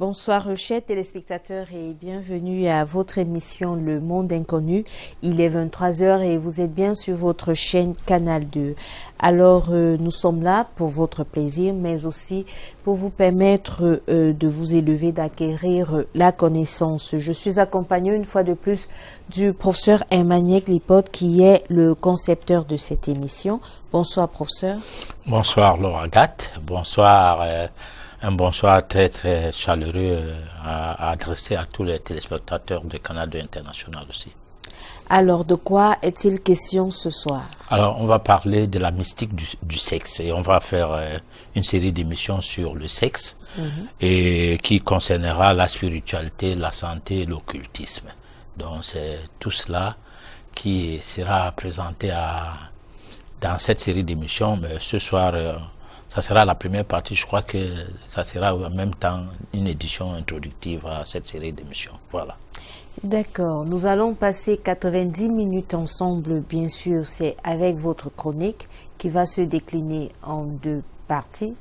Bonsoir chers téléspectateurs et bienvenue à votre émission Le Monde Inconnu. Il est 23h et vous êtes bien sur votre chaîne Canal 2. Alors nous sommes là pour votre plaisir mais aussi pour vous permettre de vous élever, d'acquérir la connaissance. Je suis accompagnée une fois de plus du professeur Emmanuel Lipote qui est le concepteur de cette émission. Bonsoir professeur. Bonsoir Laura Gatt. Bonsoir. Un bonsoir très très chaleureux à adresser à tous les téléspectateurs de Canal 2 International aussi. Alors, de quoi est-il question ce soir? Alors, on va parler de la mystique du sexe et on va faire une série d'émissions sur le sexe et qui concernera la spiritualité, la santé et l'occultisme. Donc, c'est tout cela qui sera présenté dans cette série d'émissions. Mais ce soir, ça sera la première partie. Je crois que ça sera en même temps une édition introductive à cette série d'émissions. Voilà. D'accord. Nous allons passer 90 minutes ensemble, bien sûr. C'est avec votre chronique qui va se décliner en deux parties.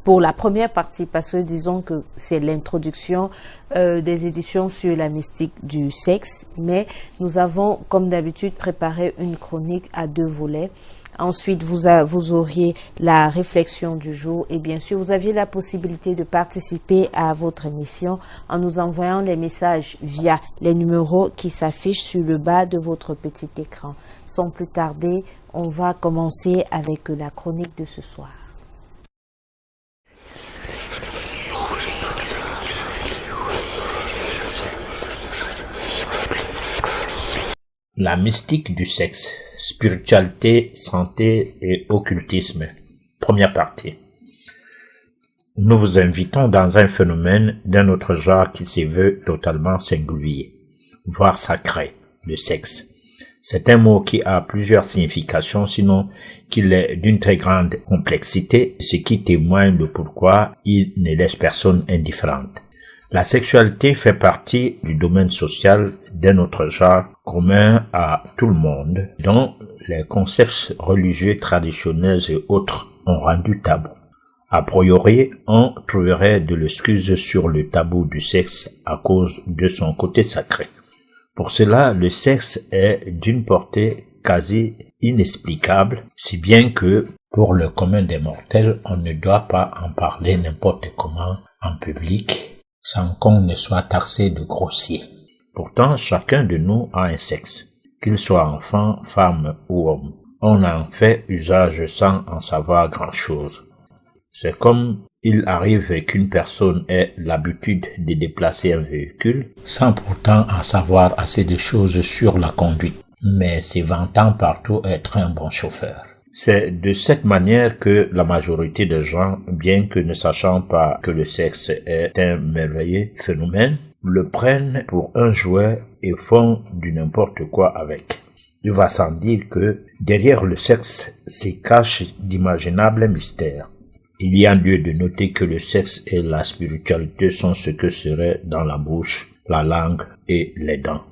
Pour la première partie, parce que disons que c'est l'introduction des éditions sur la mystique du sexe, mais nous avons, comme d'habitude, préparé une chronique à deux volets. Ensuite, vous auriez la réflexion du jour et bien sûr, vous aviez la possibilité de participer à votre émission en nous envoyant les messages via les numéros qui s'affichent sur le bas de votre petit écran. Sans plus tarder, on va commencer avec la chronique de ce soir. La mystique du sexe, spiritualité, santé et occultisme. Première partie. Nous vous invitons dans un phénomène d'un autre genre qui se veut totalement singulier, voire sacré, le sexe. C'est un mot qui a plusieurs significations, sinon qu'il est d'une très grande complexité, ce qui témoigne de pourquoi il ne laisse personne indifférente. La sexualité fait partie du domaine social d'un autre genre commun à tout le monde, dont les concepts religieux traditionnels et autres ont rendu tabou. A priori, on trouverait de l'excuse sur le tabou du sexe à cause de son côté sacré. Pour cela, le sexe est d'une portée quasi inexplicable, si bien que, pour le commun des mortels, on ne doit pas en parler n'importe comment en public, sans qu'on ne soit taxé de grossier. Pourtant, chacun de nous a un sexe, qu'il soit enfant, femme ou homme. On en fait usage sans en savoir grand-chose. C'est comme il arrive qu'une personne ait l'habitude de déplacer un véhicule, sans pourtant en savoir assez de choses sur la conduite, mais se vantant partout être un bon chauffeur. C'est de cette manière que la majorité des gens, bien que ne sachant pas que le sexe est un merveilleux phénomène, le prennent pour un jouet et font du n'importe quoi avec. Il va sans dire que derrière le sexe se cachent d'imaginables mystères. Il y a lieu de noter que le sexe et la spiritualité sont ce que serait dans la bouche, la langue et les dents.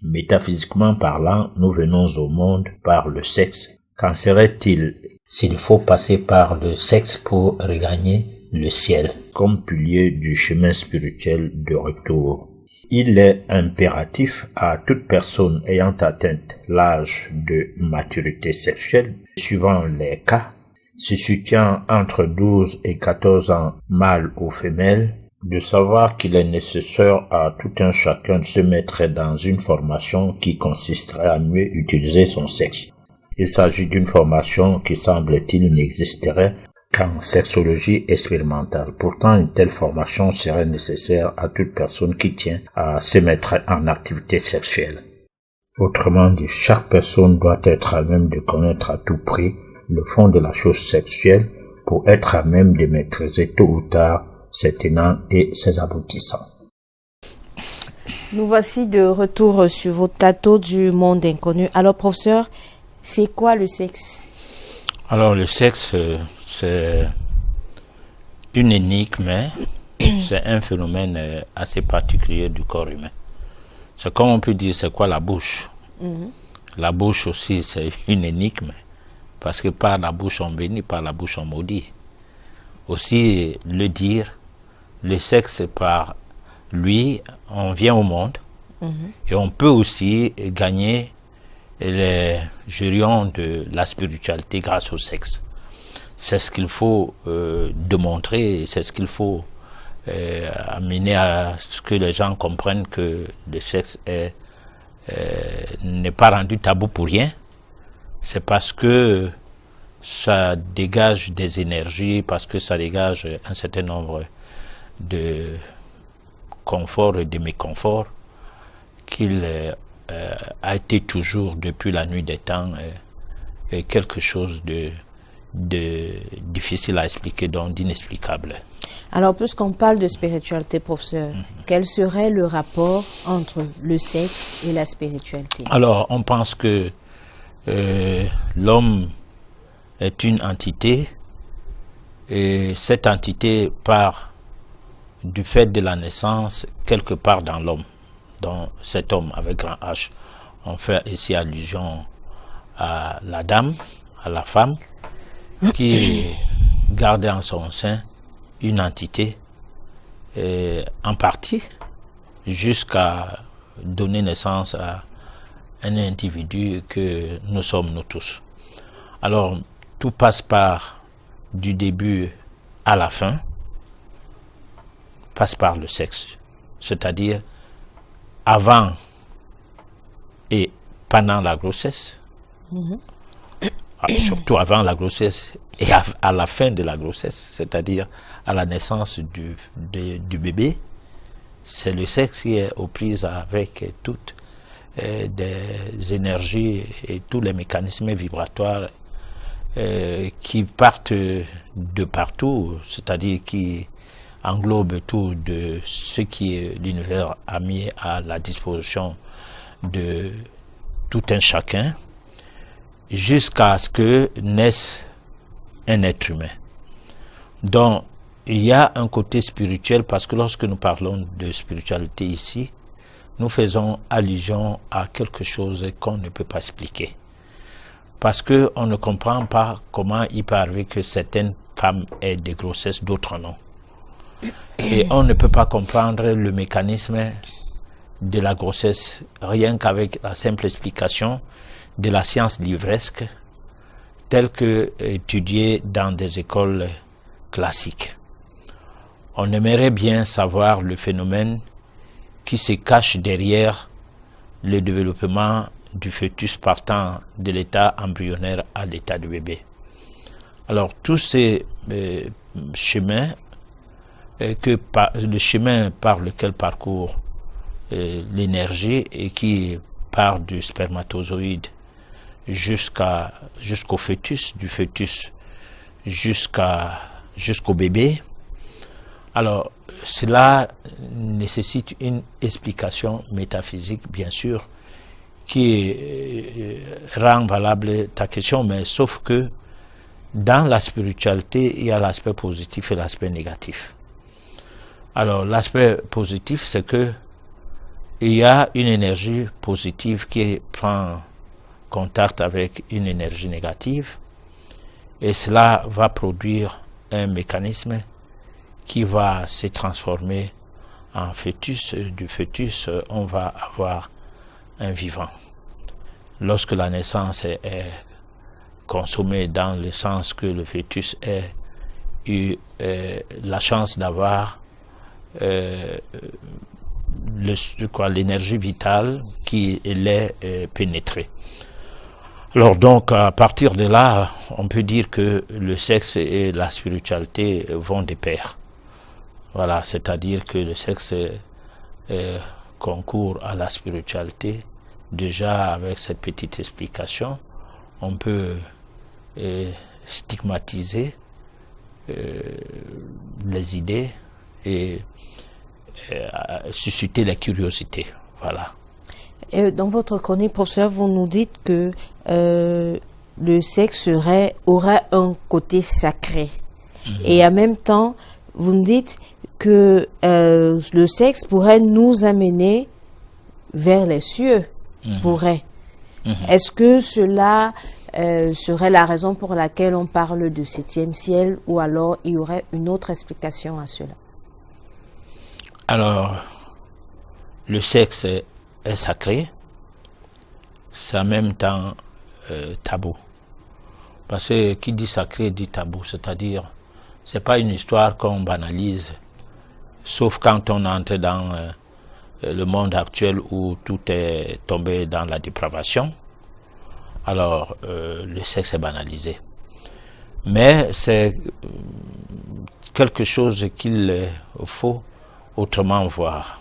Métaphysiquement parlant, nous venons au monde par le sexe. Qu'en serait-il s'il faut passer par le sexe pour regagner le ciel, comme pilier du chemin spirituel de retour? Il est impératif à toute personne ayant atteint l'âge de maturité sexuelle, suivant les cas, se situant entre 12 et 14 ans mâle ou femelle, de savoir qu'il est nécessaire à tout un chacun de se mettre dans une formation qui consisterait à mieux utiliser son sexe. Il s'agit d'une formation qui, semble-t-il, n'existerait qu'en sexologie expérimentale. Pourtant, une telle formation serait nécessaire à toute personne qui tient à se mettre en activité sexuelle. Autrement dit, chaque personne doit être à même de connaître à tout prix le fond de la chose sexuelle pour être à même de maîtriser tôt ou tard ses tenants et ses aboutissants. Nous voici de retour sur votre plateau du Monde Inconnu. Alors, professeur, c'est quoi le sexe? Alors, le sexe, c'est une énigme, c'est un phénomène assez particulier du corps humain. C'est comme on peut dire, c'est quoi la bouche? La bouche aussi, c'est une énigme, parce que par la bouche on bénit, par la bouche on maudit. Aussi, le dire le sexe par lui, on vient au monde et on peut aussi gagner les jurons de la spiritualité grâce au sexe. C'est ce qu'il faut démontrer, c'est ce qu'il faut amener à ce que les gens comprennent que le sexe n'est pas rendu tabou pour rien. C'est parce que ça dégage des énergies, parce que ça dégage un certain nombre de confort et de méconfort qu'il a été toujours depuis la nuit des temps quelque chose de difficile à expliquer, donc d'inexplicable. Alors, puisqu'on parle de spiritualité, professeur, quel serait le rapport entre le sexe et la spiritualité? Alors, on pense que l'homme est une entité et cette entité part du fait de la naissance quelque part dans l'homme, dans cet homme avec grand H. On fait ici allusion à la dame, à la femme, qui garde en son sein une entité en partie jusqu'à donner naissance à un individu que nous sommes nous tous. Alors, tout passe par du début à la fin, passe par le sexe, c'est-à-dire avant et pendant la grossesse, surtout avant la grossesse et à la fin de la grossesse, c'est-à-dire à la naissance du bébé, c'est le sexe qui est aux prises avec toutes des énergies et tous les mécanismes vibratoires qui partent de partout, c'est-à-dire qui englobent tout de ce qui l'univers a mis à la disposition de tout un chacun, jusqu'à ce que naisse un être humain. Donc, il y a un côté spirituel, parce que lorsque nous parlons de spiritualité ici, nous faisons allusion à quelque chose qu'on ne peut pas expliquer. Parce qu'on ne comprend pas comment il peut arriver que certaines femmes aient des grossesses, d'autres non. Et on ne peut pas comprendre le mécanisme de la grossesse rien qu'avec la simple explication de la science livresque telle que étudiée dans des écoles classiques. On aimerait bien savoir le phénomène qui se cache derrière le développement du fœtus partant de l'état embryonnaire à l'état de bébé. Alors tous ces chemins, le chemin par lequel parcourt l'énergie et qui part du spermatozoïde jusqu'au fœtus, du fœtus jusqu'au bébé. Alors, cela nécessite une explication métaphysique, bien sûr, qui rend valable ta question, mais sauf que dans la spiritualité, il y a l'aspect positif et l'aspect négatif. Alors, l'aspect positif, c'est que il y a une énergie positive qui prend contact avec une énergie négative et cela va produire un mécanisme qui va se transformer en fœtus. Du fœtus, on va avoir un vivant. Lorsque la naissance est consommée dans le sens que le fœtus ait eu la chance d'avoir l'énergie vitale qui l'est pénétrée. Alors donc, à partir de là, on peut dire que le sexe et la spiritualité vont de pair. Voilà, c'est-à-dire que le sexe concourt à la spiritualité. Déjà, avec cette petite explication, on peut stigmatiser les idées et susciter la curiosité. Voilà. Dans votre chronique, professeur, vous nous dites que le sexe aurait un côté sacré. Et en même temps, vous nous dites que le sexe pourrait nous amener vers les cieux. Est-ce que cela serait la raison pour laquelle on parle de 7e ciel, ou alors il y aurait une autre explication à cela? Alors, le sexe est sacré, c'est en même temps tabou. Parce que qui dit sacré dit tabou, c'est-à-dire, c'est pas une histoire qu'on banalise, sauf quand on entre dans le monde actuel où tout est tombé dans la dépravation. Alors, le sexe est banalisé. Mais c'est quelque chose qu'il faut autrement voir.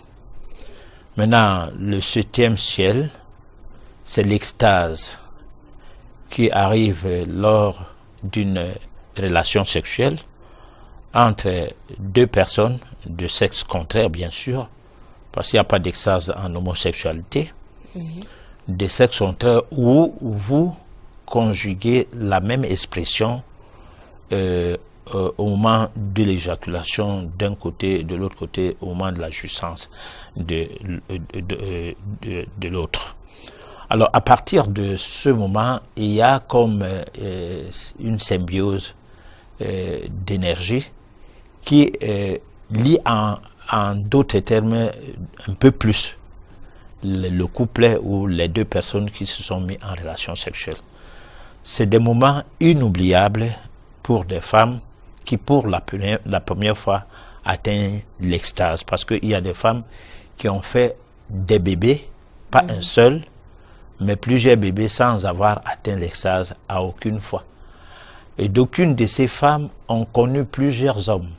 Maintenant, le 7e ciel, c'est l'extase qui arrive lors d'une relation sexuelle entre deux personnes de sexe contraire, bien sûr, parce qu'il n'y a pas d'extase en homosexualité, des sexes contraires où vous conjuguez la même expression au moment de l'éjaculation d'un côté et de l'autre côté au moment de la jouissance de l'autre. Alors à partir de ce moment, il y a comme une symbiose d'énergie qui lie en d'autres termes un peu plus le couplet ou les deux personnes qui se sont mis en relation sexuelle. C'est des moments inoubliables pour des femmes qui pour la première fois atteignent l'extase, parce qu'il y a des femmes qui ont fait des bébés, pas un seul, mais plusieurs bébés sans avoir atteint l'extase à aucune fois. Et d'aucune de ces femmes ont connu plusieurs hommes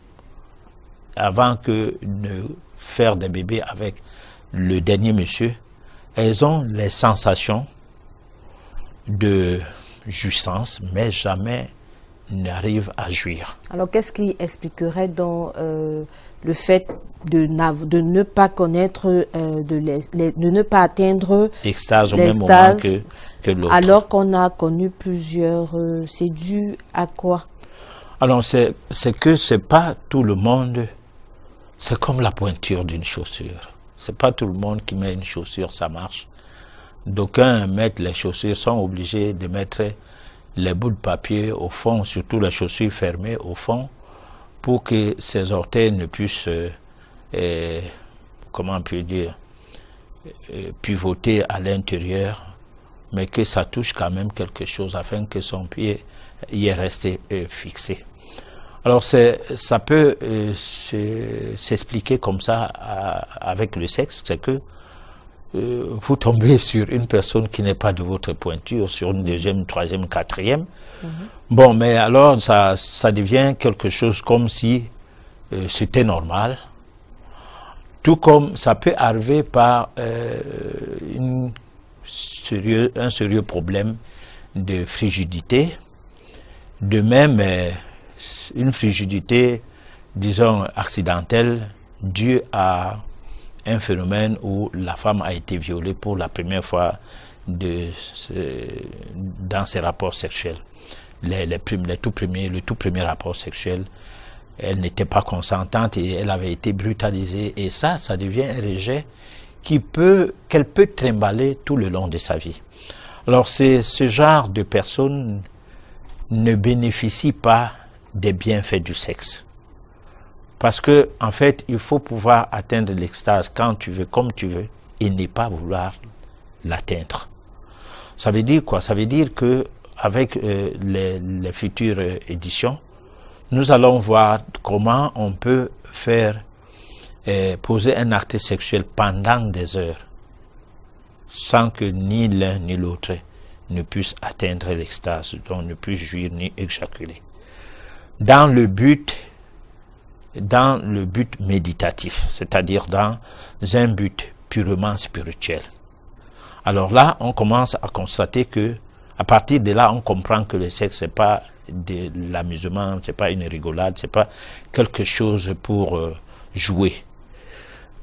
avant que de faire des bébés avec le dernier monsieur. Elles ont les sensations de jouissance, mais jamais n'arrivent à jouir. Alors, qu'est-ce qui expliquerait donc le fait de ne pas connaître, de ne pas atteindre l'extase au même moment que l'autre, alors qu'on a connu plusieurs, c'est dû à quoi? Alors, c'est que c'est pas tout le monde, c'est comme la pointure d'une chaussure. C'est pas tout le monde qui met une chaussure, ça marche. D'aucuns mettent les chaussures, sont obligés de mettre les bouts de papier au fond, surtout les chaussures fermées au fond, pour que ses orteils ne puissent, comment on peut dire, pivoter à l'intérieur, mais que ça touche quand même quelque chose afin que son pied y est resté fixé. Alors ça peut s'expliquer comme ça avec le sexe, c'est que vous tombez sur une personne qui n'est pas de votre pointure, sur une deuxième, troisième, quatrième. Bon, mais alors ça devient quelque chose comme si c'était normal. Tout comme ça peut arriver par un sérieux problème de frigidité. De même, une frigidité, disons, accidentelle, due à un phénomène où la femme a été violée pour la première fois dans ses rapports sexuels. Le tout premier rapport sexuel, elle n'était pas consentante et elle avait été brutalisée. Et ça devient un rejet qu'elle peut trimballer tout le long de sa vie. Alors, ce genre de personnes ne bénéficient pas des bienfaits du sexe. Parce que, en fait, il faut pouvoir atteindre l'extase quand tu veux, comme tu veux, et ne pas vouloir l'atteindre. Ça veut dire quoi? Ça veut dire que avec les futures éditions, nous allons voir comment on peut faire poser un acte sexuel pendant des heures, sans que ni l'un ni l'autre ne puisse atteindre l'extase, donc ne puisse jouir ni éjaculer. Dans le but méditatif, c'est-à-dire dans un but purement spirituel. Alors là, on commence à constater que, à partir de là, on comprend que le sexe, c'est pas de l'amusement, c'est pas une rigolade, c'est pas quelque chose pour jouer.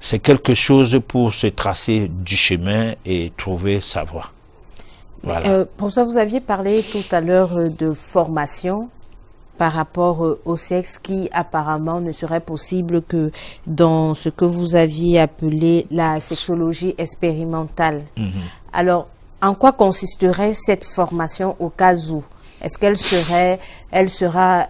C'est quelque chose pour se tracer du chemin et trouver sa voie. Voilà. Pour ça, vous aviez parlé tout à l'heure de formation par rapport au sexe qui apparemment ne serait possible que dans ce que vous aviez appelé la sexologie expérimentale. Alors, en quoi consisterait cette formation au cas où? Est-ce qu'elle sera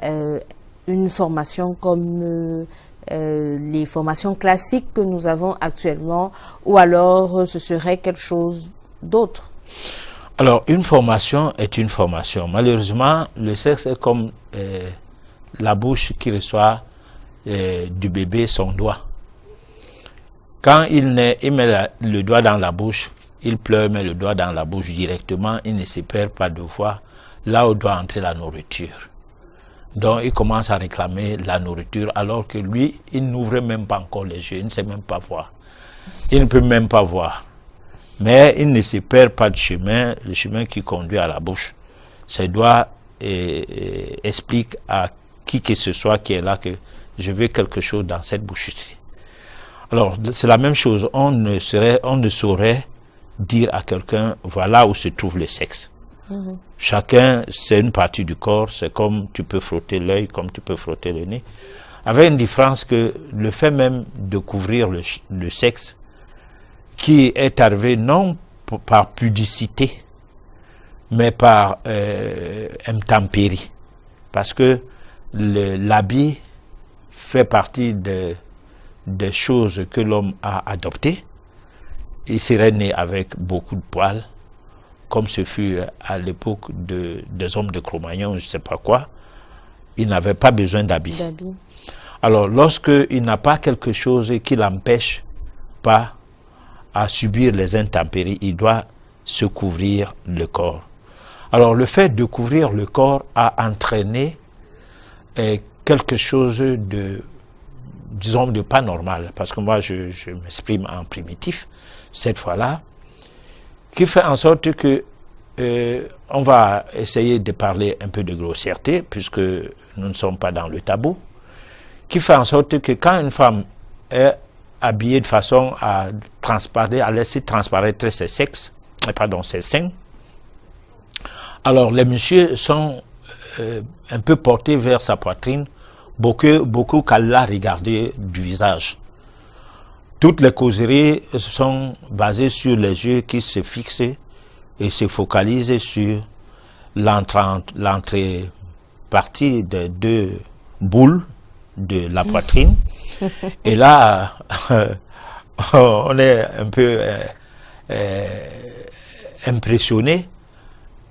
une formation comme les formations classiques que nous avons actuellement, ou alors ce serait quelque chose d'autre? Alors, une formation est une formation. Malheureusement, le sexe est comme la bouche qui reçoit du bébé son doigt. Quand il met le doigt dans la bouche, il pleure, met le doigt dans la bouche directement, il ne se perd pas de voix là où doit entrer la nourriture. Donc, il commence à réclamer la nourriture alors que lui, il n'ouvre même pas encore les yeux, il ne sait même pas voir. Il ne peut même pas voir. Mais il ne se perd pas de chemin, le chemin qui conduit à la bouche. Ses doigts expliquent à qui que ce soit qui est là que je veux quelque chose dans cette bouche-ci. Alors, c'est la même chose. On ne saurait dire à quelqu'un, voilà où se trouve le sexe. Chacun, c'est une partie du corps, c'est comme tu peux frotter l'œil, comme tu peux frotter le nez. Avec une différence que le fait même de couvrir le sexe, qui est arrivé non par pudicité, mais par intempérie. Parce que l'habit fait partie des choses que l'homme a adoptées. Il serait né avec beaucoup de poils, comme ce fut à l'époque des hommes de Cro-Magnon, je ne sais pas quoi. Il n'avait pas besoin d'habits. Alors, lorsqu'il n'a pas quelque chose qui l'empêche pas à subir les intempéries, il doit se couvrir le corps. Alors, le fait de couvrir le corps a entraîné quelque chose de, disons, de pas normal, parce que moi, je m'exprime en primitif, cette fois-là, qui fait en sorte que on va essayer de parler un peu de grossièreté, puisque nous ne sommes pas dans le tabou, qui fait en sorte que quand une femme est habillée de façon à laisser transparaître ses seins, alors les messieurs sont un peu portés vers sa poitrine, beaucoup qu'à la regarder du visage. Toutes les causeries sont basées sur les yeux qui se fixent et se focalisent sur l'entrée partie des deux boules de la poitrine. Et là, on est un peu impressionné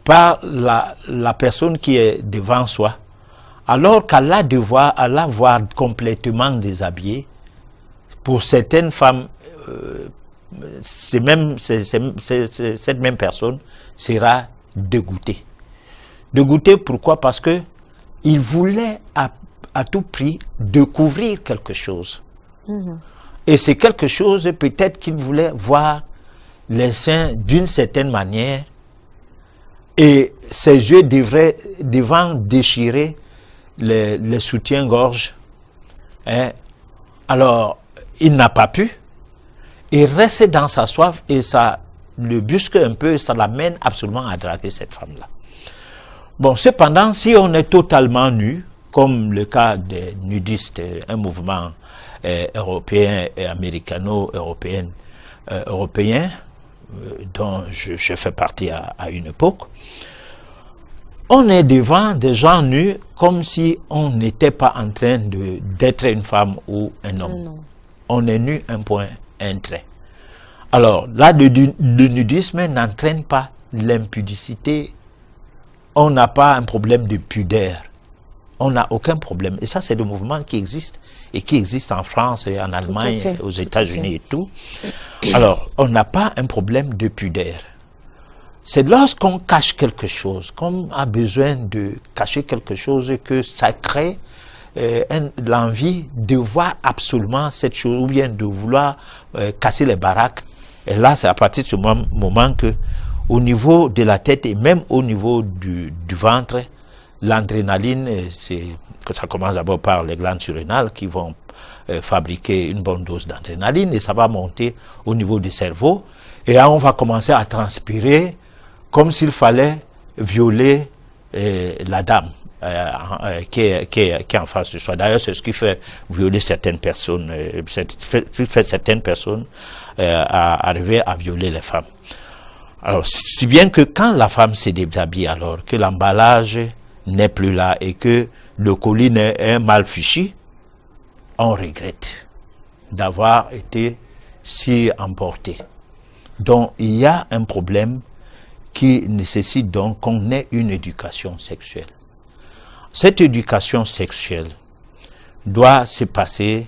par la personne qui est devant soi, alors qu'à la voir complètement déshabillée. Pour certaines femmes, cette même personne sera dégoûtée. Dégoûtée, pourquoi? Parce que il voulait à tout prix découvrir quelque chose. Et c'est quelque chose, peut-être qu'il voulait voir les seins d'une certaine manière, et ses yeux devant déchirer les soutiens-gorge. Alors, il n'a pas pu. Il reste dans sa soif et ça le busque un peu, ça l'amène absolument à draguer cette femme-là. Bon, cependant, si on est totalement nu, comme le cas des nudistes, un mouvement européen et américano-européen, dont je fais partie à une époque, on est devant des gens nus comme si on n'était pas en train d'être une femme ou un homme. Non. On est nu, un point, un trait. Alors, là, le nudisme n'entraîne pas l'impudicité. On n'a pas un problème de pudeur. On n'a aucun problème. Et ça, c'est le mouvement qui existe, et qui existe en France et en Allemagne, aux États-Unis et tout. Alors, on n'a pas un problème de pudeur. C'est lorsqu'on cache quelque chose, qu'on a besoin de cacher quelque chose, que ça crée l'envie de voir absolument cette chose, ou bien de vouloir casser les baraques. Et là, c'est à partir de ce moment que, au niveau de la tête et même au niveau du ventre, l'adrénaline, que ça commence d'abord par les glandes surrénales qui vont fabriquer une bonne dose d'adrénaline, et ça va monter au niveau du cerveau, et là on va commencer à transpirer comme s'il fallait violer la dame qui est en face de soi. D'ailleurs, c'est ce qui fait violer certaines personnes, qui fait certaines personnes arriver à violer les femmes. Alors, si bien que quand la femme se déshabille, alors que l'emballage n'est plus là et que le colis est mal fichu, on regrette d'avoir été si emporté. Donc il y a un problème qui nécessite donc qu'on ait une éducation sexuelle. Cette éducation sexuelle doit se passer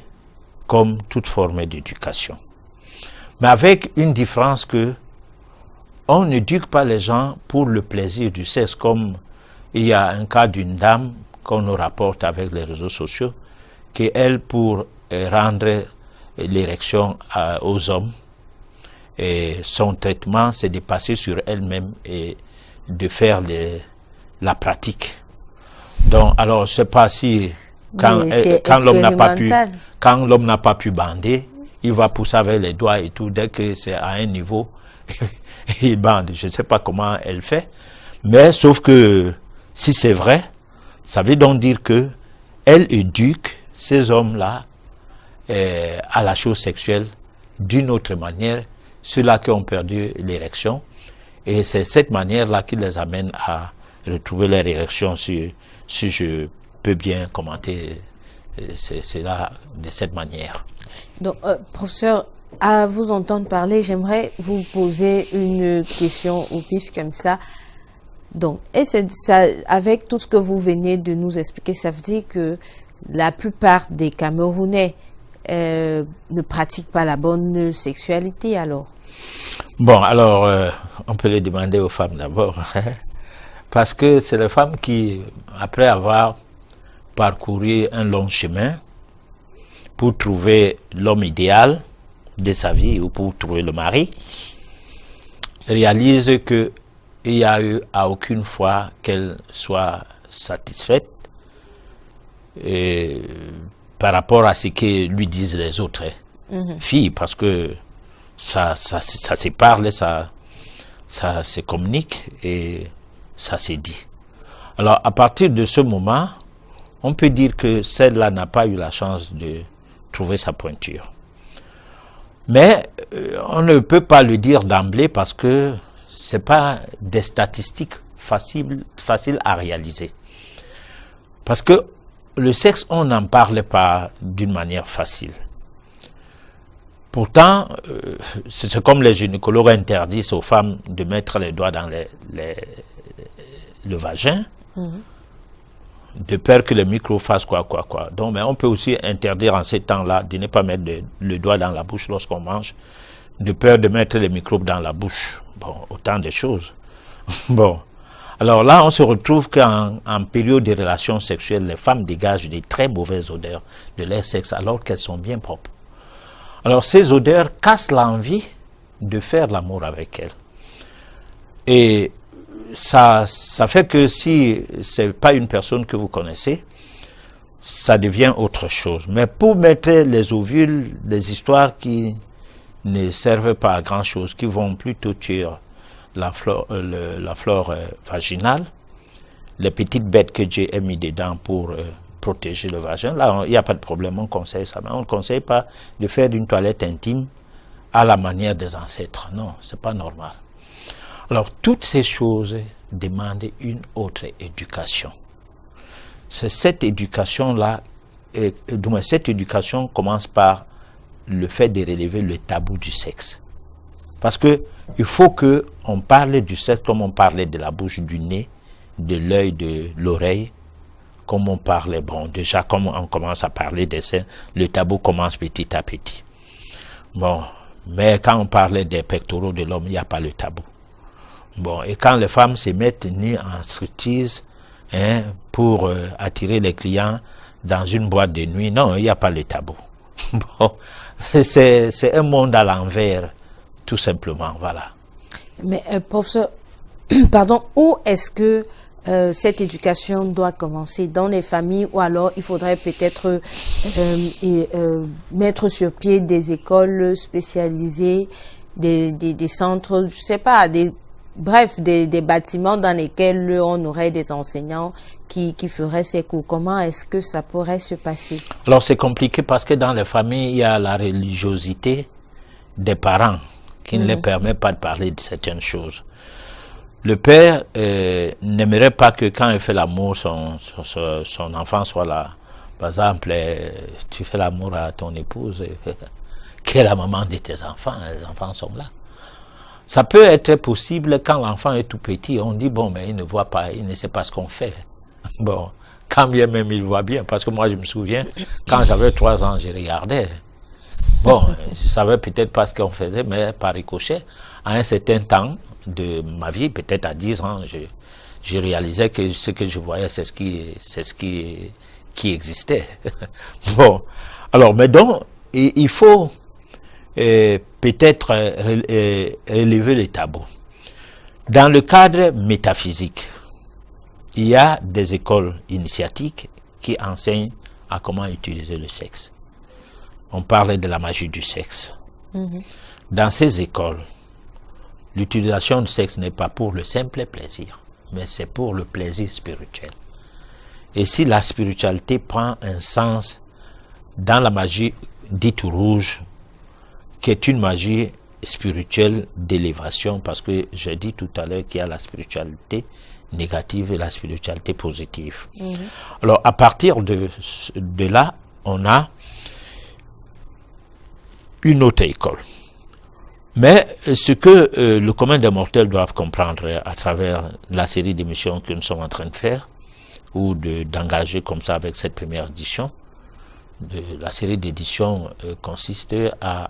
comme toute forme d'éducation. Mais avec une différence que on n'éduque pas les gens pour le plaisir du sexe, comme il y a un cas d'une dame qu'on nous rapporte avec les réseaux sociaux, qui elle, pour rendre l'érection aux hommes, et son traitement, c'est de passer sur elle-même et de faire la pratique. Donc, alors, je ne sais pas si quand l'homme n'a pas pu bander, il va pousser avec les doigts et tout, dès que c'est à un niveau, il bande. Je ne sais pas comment elle fait, mais sauf que si c'est vrai, ça veut donc dire que elle éduque ces hommes-là à la chose sexuelle d'une autre manière, ceux-là qui ont perdu l'érection, et c'est cette manière-là qui les amène à retrouver leur érection, si je peux bien commenter cela de cette manière. Donc, professeur, à vous entendre parler, j'aimerais vous poser une question au pif comme ça. Donc, et ça, avec tout ce que vous venez de nous expliquer, ça veut dire que la plupart des Camerounais ne pratiquent pas la bonne sexualité alors? Bon, alors, on peut le demander aux femmes d'abord. Parce que c'est les femmes qui, après avoir parcouru un long chemin pour trouver l'homme idéal de sa vie ou pour trouver le mari, réalisent que il n'y a eu à aucune fois qu'elle soit satisfaite par rapport à ce que lui disent les autres filles, parce que ça se parle, ça se communique et ça se dit. Alors à partir de ce moment, on peut dire que celle-là n'a pas eu la chance de trouver sa pointure. Mais on ne peut pas le dire d'emblée parce que ce n'est pas des statistiques faciles à réaliser. Parce que le sexe, on n'en parle pas d'une manière facile. Pourtant, c'est comme les gynécologues interdisent aux femmes de mettre les doigts dans le vagin, de peur que le micro fasse quoi. Donc, mais on peut aussi interdire en ces temps-là de ne pas mettre le doigt dans la bouche lorsqu'on mange, de peur de mettre les microbes dans la bouche. Bon, autant de choses. Bon. Alors là, on se retrouve qu'en période de relations sexuelles, les femmes dégagent des très mauvaises odeurs de leur sexe alors qu'elles sont bien propres. Alors ces odeurs cassent l'envie de faire l'amour avec elles. Et ça fait que si c'est pas une personne que vous connaissez, ça devient autre chose. Mais pour mettre les ovules, des histoires qui ne servent pas à grand chose, qui vont plutôt tuer la flore vaginale, les petites bêtes que Dieu a mis dedans pour protéger le vagin, là il n'y a pas de problème, on conseille ça, mais on ne conseille pas de faire une toilette intime à la manière des ancêtres. Non, c'est pas normal. Alors toutes ces choses demandent une autre éducation. C'est cette éducation-là, cette éducation commence par le fait de relever le tabou du sexe. Parce que il faut que on parle du sexe comme on parlait de la bouche, du nez, de l'œil, de l'oreille, comme on parlait, bon, déjà comme on commence à parler des seins, le tabou commence petit à petit. Bon, mais quand on parlait des pectoraux de l'homme, il n'y a pas le tabou. Bon, et quand les femmes se mettent nues en striptease, pour attirer les clients dans une boîte de nuit, non, il n'y a pas le tabou. Bon, c'est un monde à l'envers, tout simplement, voilà. Mais professeur, pardon, où est-ce que cette éducation doit commencer? Dans les familles, ou alors il faudrait peut-être mettre sur pied des écoles spécialisées, des centres, je sais pas, bref, des bâtiments dans lesquels on aurait des enseignants qui feraient ces cours. Comment est-ce que ça pourrait se passer? Alors c'est compliqué parce que dans les familles, il y a la religiosité des parents qui ne les permet pas de parler de certaines choses. Le père n'aimerait pas que quand il fait l'amour, son enfant soit là. Par exemple, tu fais l'amour à ton épouse, qui est la maman de tes enfants, les enfants sont là. Ça peut être possible quand l'enfant est tout petit, on dit, bon, mais il ne voit pas, il ne sait pas ce qu'on fait. Bon, quand bien même il voit bien, parce que moi je me souviens, quand j'avais 3 ans, je regardais. Bon, je savais peut-être pas ce qu'on faisait, mais par ricochet, à un certain temps de ma vie, peut-être à 10 ans, je réalisais que ce que je voyais, c'est ce qui existait. Bon, alors, mais donc, il faut peut-être relever les tabous. Dans le cadre métaphysique, il y a des écoles initiatiques qui enseignent à comment utiliser le sexe. On parle de la magie du sexe. Dans ces écoles, l'utilisation du sexe n'est pas pour le simple plaisir, mais c'est pour le plaisir spirituel. Et si la spiritualité prend un sens dans la magie dite rouge, qui est une magie spirituelle d'élévation, parce que j'ai dit tout à l'heure qu'il y a la spiritualité négative et la spiritualité positive. Alors, à partir de là, on a une autre école. Mais ce que le commun des mortels doivent comprendre à travers la série d'émissions que nous sommes en train de faire, ou d'engager comme ça avec cette première édition, la série d'éditions consiste à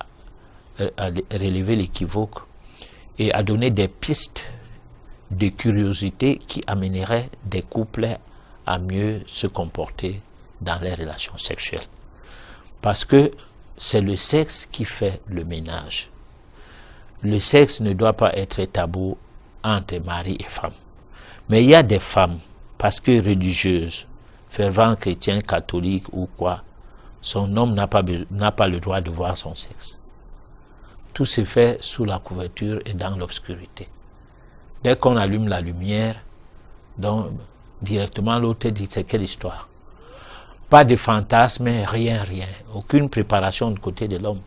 relever l'équivoque et à donner des pistes de curiosité qui amèneraient des couples à mieux se comporter dans les relations sexuelles. Parce que c'est le sexe qui fait le ménage. Le sexe ne doit pas être tabou entre mari et femme. Mais il y a des femmes, parce que religieuses, fervents chrétiens, catholiques ou quoi, son homme n'a pas le droit de voir son sexe. Tout se fait sous la couverture et dans l'obscurité. Dès qu'on allume la lumière, donc directement l'autre dit c'est quelle histoire. Pas de fantasme, rien. Aucune préparation du côté de l'homme.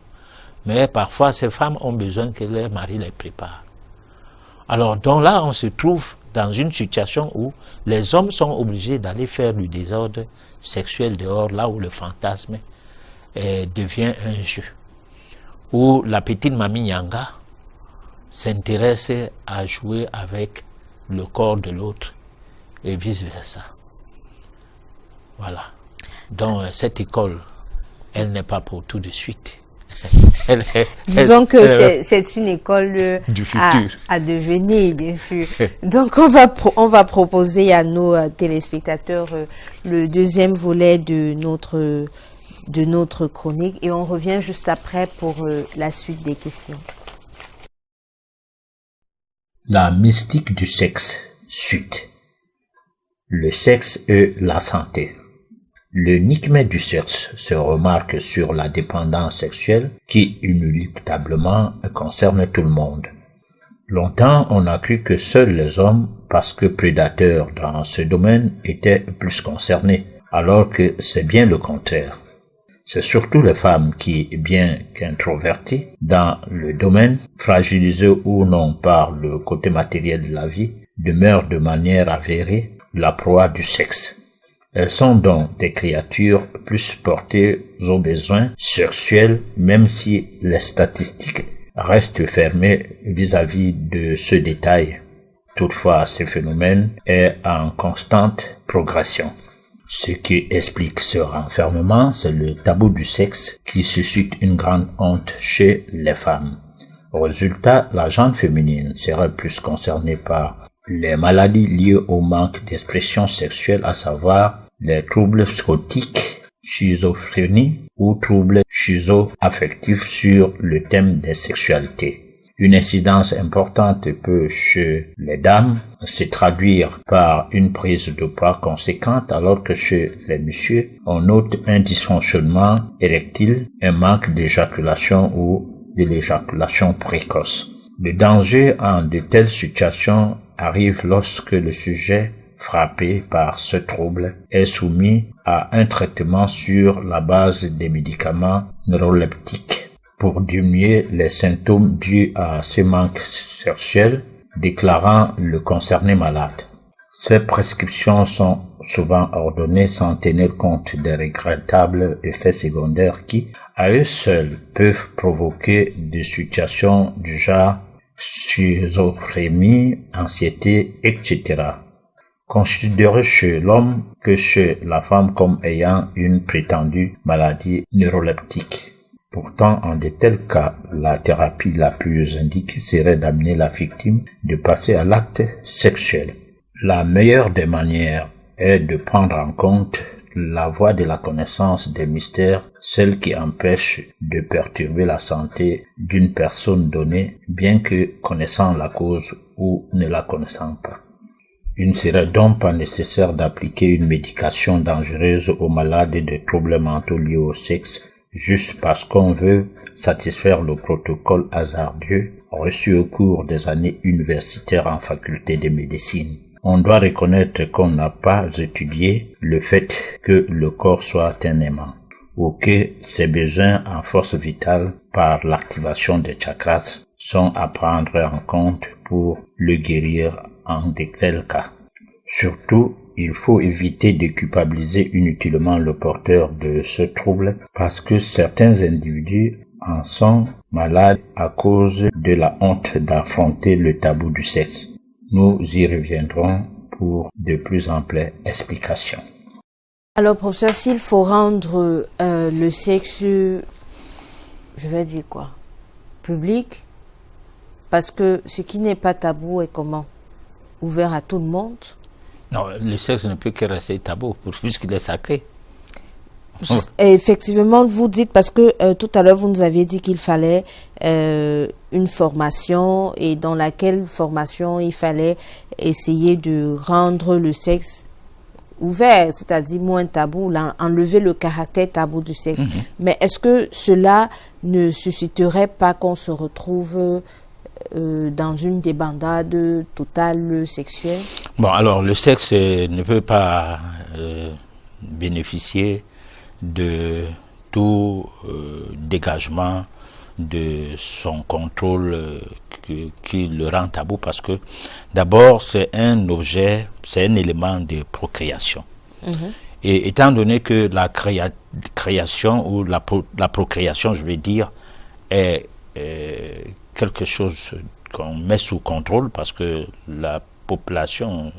Mais parfois, ces femmes ont besoin que leur mari les prépare. Alors, donc là, on se trouve dans une situation où les hommes sont obligés d'aller faire du désordre sexuel dehors, là où le fantasme devient un jeu. Où la petite mamie Nyanga s'intéresse à jouer avec le corps de l'autre et vice-versa. Voilà. Donc, cette école, elle n'est pas pour tout de suite. Disons que c'est une école du futur à devenir, bien sûr. Donc, on va proposer à nos téléspectateurs le deuxième volet de notre chronique et on revient juste après pour la suite des questions. La mystique du sexe, suite. Le sexe et la santé. L'énigme du sexe se remarque sur la dépendance sexuelle qui inéluctablement concerne tout le monde. Longtemps, on a cru que seuls les hommes, parce que prédateurs dans ce domaine, étaient plus concernés, alors que c'est bien le contraire. C'est surtout les femmes qui, bien qu'introverties dans le domaine, fragilisées ou non par le côté matériel de la vie, demeurent de manière avérée la proie du sexe. Elles sont donc des créatures plus portées aux besoins sexuels, même si les statistiques restent fermées vis-à-vis de ce détail. Toutefois, ce phénomène est en constante progression. Ce qui explique ce renfermement, c'est le tabou du sexe qui suscite une grande honte chez les femmes. Au résultat, la gente féminine serait plus concernée par les maladies liées au manque d'expression sexuelle, à savoir les troubles psychotiques, schizophrénie ou troubles schizoaffectifs sur le thème des sexualités. Une incidence importante peut, chez les dames, se traduire par une prise de poids conséquente, alors que chez les messieurs, on note un dysfonctionnement érectile, un manque d'éjaculation ou de l'éjaculation précoce. Le danger en de telles situations arrive lorsque le sujet frappé par ce trouble est soumis à un traitement sur la base des médicaments neuroleptiques pour diminuer les symptômes dus à ce manque sexuel, déclarant le concerné malade. Ces prescriptions sont souvent ordonnées sans tenir compte des regrettables effets secondaires qui, à eux seuls, peuvent provoquer des situations du genre schizophrénie, anxiété, etc. Considérés chez l'homme que chez la femme comme ayant une prétendue maladie neuroleptique. Pourtant, en de tels cas, la thérapie la plus indiquée serait d'amener la victime de passer à l'acte sexuel. La meilleure des manières est de prendre en compte la voie de la connaissance des mystères, celle qui empêche de perturber la santé d'une personne donnée, bien que connaissant la cause ou ne la connaissant pas. Il ne serait donc pas nécessaire d'appliquer une médication dangereuse aux malades de troubles mentaux liés au sexe, juste parce qu'on veut satisfaire le protocole hasardeux reçu au cours des années universitaires en faculté de médecine. On doit reconnaître qu'on n'a pas étudié le fait que le corps soit un aimant, ou que ses besoins en force vitale par l'activation des chakras sont à prendre en compte pour le guérir en de tels cas. Surtout, il faut éviter de culpabiliser inutilement le porteur de ce trouble parce que certains individus en sont malades à cause de la honte d'affronter le tabou du sexe. Nous y reviendrons pour de plus amples explications. Alors, professeur, s'il faut rendre le sexe, je vais dire quoi, public, parce que ce qui n'est pas tabou est comment? Ouvert à tout le monde? Non, le sexe ne peut que rester tabou, puisqu'il est sacré. Et effectivement, vous dites, parce que tout à l'heure, vous nous aviez dit qu'il fallait une formation, et dans laquelle formation il fallait essayer de rendre le sexe ouvert, c'est-à-dire moins tabou, enlever le caractère tabou du sexe. Mais est-ce que cela ne susciterait pas qu'on se retrouve dans une débandade totale sexuelle? Bon, alors le sexe ne peut pas bénéficier de tout dégagement de son contrôle qui le rend tabou, parce que d'abord c'est un objet, c'est un élément de procréation. Et étant donné que la création ou la procréation, je vais dire, est quelque chose qu'on met sous contrôle, parce que la population,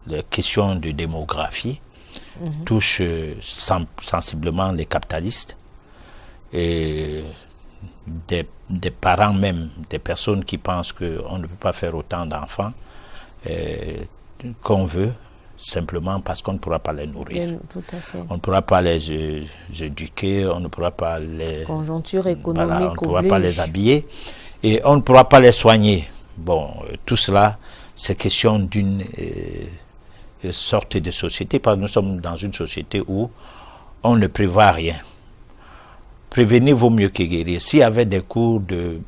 la question de démographie touche sensiblement les capitalistes, et des parents même, des personnes qui pensent qu'on ne peut pas faire autant d'enfants qu'on veut, simplement parce qu'on ne pourra pas les nourrir. Tout à fait. On ne pourra pas les éduquer, on ne pourra pas les... Conjoncture économique, voilà, on ne pourra pas les habiller, et on ne pourra pas les soigner. Bon, tout cela, c'est question d'une sorte de société, parce que nous sommes dans une société où on ne prévoit rien. Prévenir vaut mieux que guérir. S'il y avait des cours de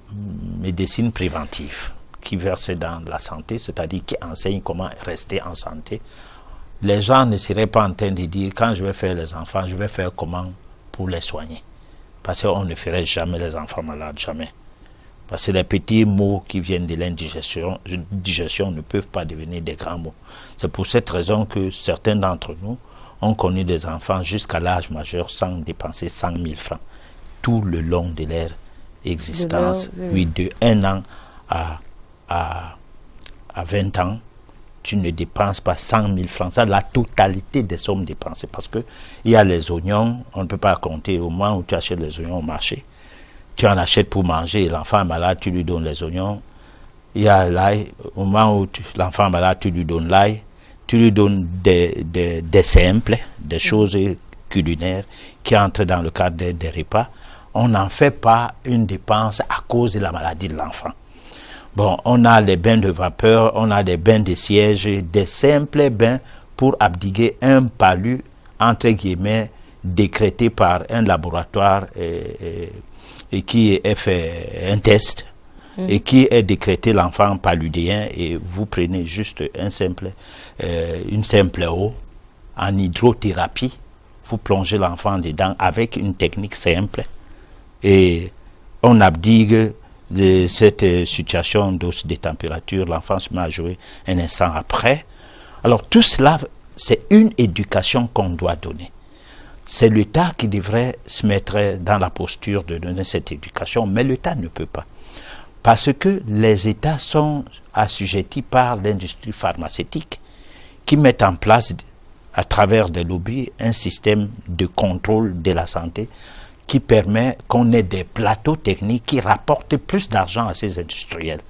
médecine préventive qui versaient dans la santé, c'est-à-dire qui enseignent comment rester en santé, les gens ne seraient pas en train de dire, quand je vais faire les enfants, je vais faire comment pour les soigner. Parce qu'on ne ferait jamais les enfants malades, jamais. Parce que les petits mots qui viennent de l'indigestion ne peuvent pas devenir des grands mots. C'est pour cette raison que certains d'entre nous ont connu des enfants jusqu'à l'âge majeur sans dépenser 100 000 francs. Tout le long de leur existence, oui, de 1 an à 20 ans, tu ne dépenses pas 100 000 francs. C'est la totalité des sommes dépensées. Parce qu'il y a les oignons, on ne peut pas compter au moment où tu achètes les oignons au marché. Tu en achètes pour manger, l'enfant est malade, tu lui donnes les oignons. Il y a l'ail, au moment où l'enfant est malade, tu lui donnes l'ail. Tu lui donnes des simples, des choses culinaires qui entrent dans le cadre des repas. On n'en fait pas une dépense à cause de la maladie de l'enfant. Bon, on a les bains de vapeur, on a des bains de siège, des simples bains pour abdiguer un palu, entre guillemets, décrété par un laboratoire et qui est fait un test et qui est décrété l'enfant paludéen, et vous prenez juste une simple eau en hydrothérapie, vous plongez l'enfant dedans avec une technique simple et on abdigue de cette situation d'hausse des températures, l'enfant se met à jouer un instant après. Alors tout cela, c'est une éducation qu'on doit donner. C'est l'État qui devrait se mettre dans la posture de donner cette éducation, mais l'État ne peut pas. Parce que les États sont assujettis par l'industrie pharmaceutique qui met en place, à travers des lobbies, un système de contrôle de la santé qui permet qu'on ait des plateaux techniques qui rapportent plus d'argent à ces industriels.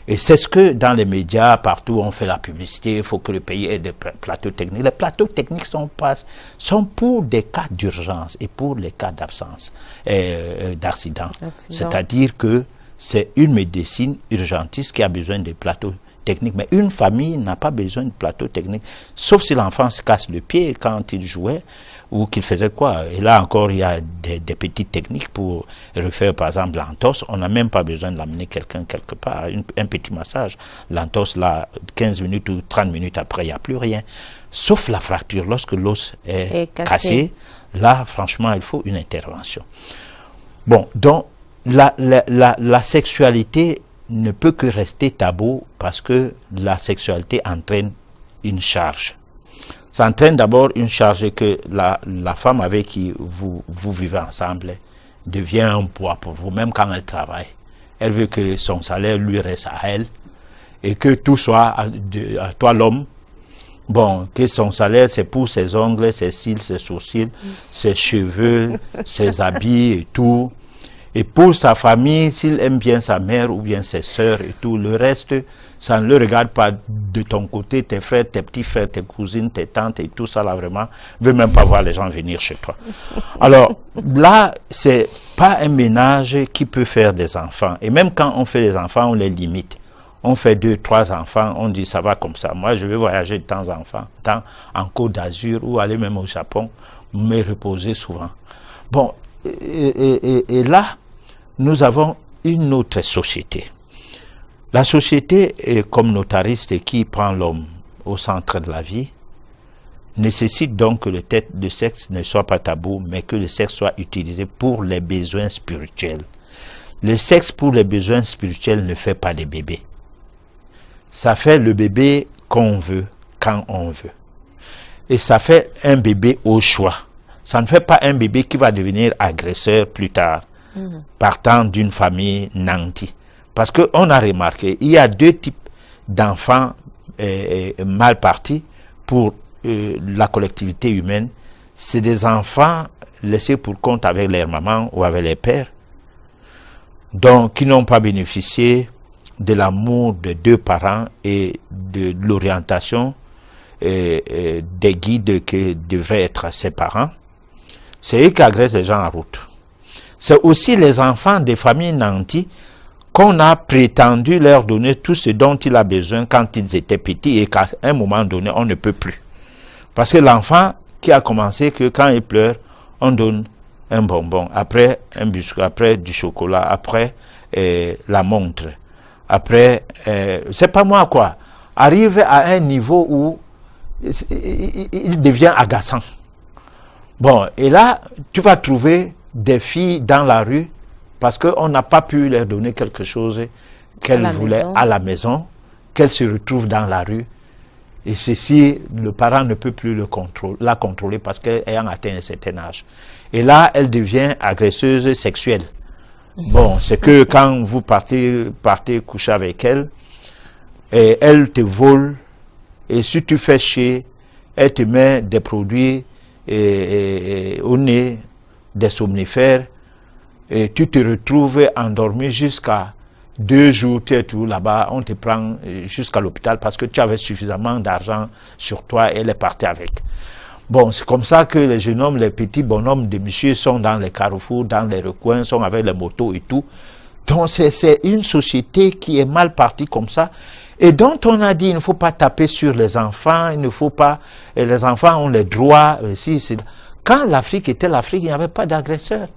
Et c'est ce que dans les médias, partout, on fait la publicité, il faut que le pays ait des plateaux techniques. Les plateaux techniques sont pour des cas d'urgence et pour les cas d'absence, d'accident. C'est-à-dire que c'est une médecine urgentiste qui a besoin de plateaux techniques. Mais une famille n'a pas besoin de plateau technique, sauf si l'enfant se casse le pied quand il jouait ou qu'il faisait quoi. Et là encore, il y a des petites techniques pour refaire, par exemple, l'entorse. On n'a même pas besoin d'amener quelqu'un quelque part, un petit massage. L'entorse, là, 15 minutes ou 30 minutes après, il n'y a plus rien. Sauf la fracture. Lorsque l'os est cassé, là, franchement, il faut une intervention. Bon, donc, la sexualité ne peut que rester tabou parce que la sexualité entraîne une charge. Ça entraîne d'abord une charge que la femme avec qui vous vivez ensemble devient un poids pour vous, même quand elle travaille. Elle veut que son salaire lui reste à elle et que tout soit à toi l'homme. Bon, que son salaire c'est pour ses ongles, ses cils, ses sourcils, ses cheveux, ses habits et tout. Et pour sa famille, s'il aime bien sa mère ou bien ses sœurs et tout, le reste, ça ne le regarde pas de ton côté, tes frères, tes petits frères, tes cousines, tes tantes et tout ça là vraiment, veut même pas voir les gens venir chez toi. Alors là, c'est pas un ménage qui peut faire des enfants. Et même quand on fait des enfants, on les limite. On fait 2, 3 enfants, on dit ça va comme ça. Moi, je vais voyager de temps en temps en Côte d'Azur ou aller même au Japon, me reposer souvent. Bon, et là, nous avons une autre société. La société est communautariste qui prend l'homme au centre de la vie, nécessite donc que le sexe ne soit pas tabou, mais que le sexe soit utilisé pour les besoins spirituels. Le sexe pour les besoins spirituels ne fait pas des bébés. Ça fait le bébé qu'on veut, quand on veut. Et ça fait un bébé au choix. Ça ne fait pas un bébé qui va devenir agresseur plus tard, partant d'une famille nantie. Parce qu'on a remarqué, il y a 2 types d'enfants mal partis pour la collectivité humaine. C'est des enfants laissés pour compte avec leur maman ou avec les pères, donc qui n'ont pas bénéficié de l'amour de 2 parents et de l'orientation des guides que devraient être ses parents. C'est eux qui agressent les gens en route. C'est aussi les enfants des familles nanties qu'on a prétendu leur donner tout ce dont il a besoin quand ils étaient petits et qu'à un moment donné, on ne peut plus. Parce que l'enfant qui a commencé que quand il pleure, on donne un bonbon, après un biscuit, après du chocolat, après la montre, après, c'est pas moi quoi, arrive à un niveau où il devient agaçant. Bon, et là, tu vas trouver des filles dans la rue parce qu'on n'a pas pu leur donner quelque chose qu'elles voulaient à la maison, qu'elles se retrouvent dans la rue. Et ceci, le parent ne peut plus la contrôler parce qu'elle a atteint un certain âge. Et là, elle devient agresseuse sexuelle. Bon, c'est que quand vous partez coucher avec elle, et elle te vole, et si tu fais chier, elle te met des produits au nez, des somnifères, et tu te retrouves endormi jusqu'à 2 jours, tu es tout là-bas, on te prend jusqu'à l'hôpital parce que tu avais suffisamment d'argent sur toi et elle est partie avec. Bon, c'est comme ça que les jeunes hommes, les petits bonhommes de monsieur sont dans les carrefours, dans les recoins, sont avec les motos et tout. Donc c'est une société qui est mal partie comme ça et dont on a dit il ne faut pas taper sur les enfants, il ne faut pas, et les enfants ont les droits. Quand l'Afrique était l'Afrique, il n'y avait pas d'agresseurs.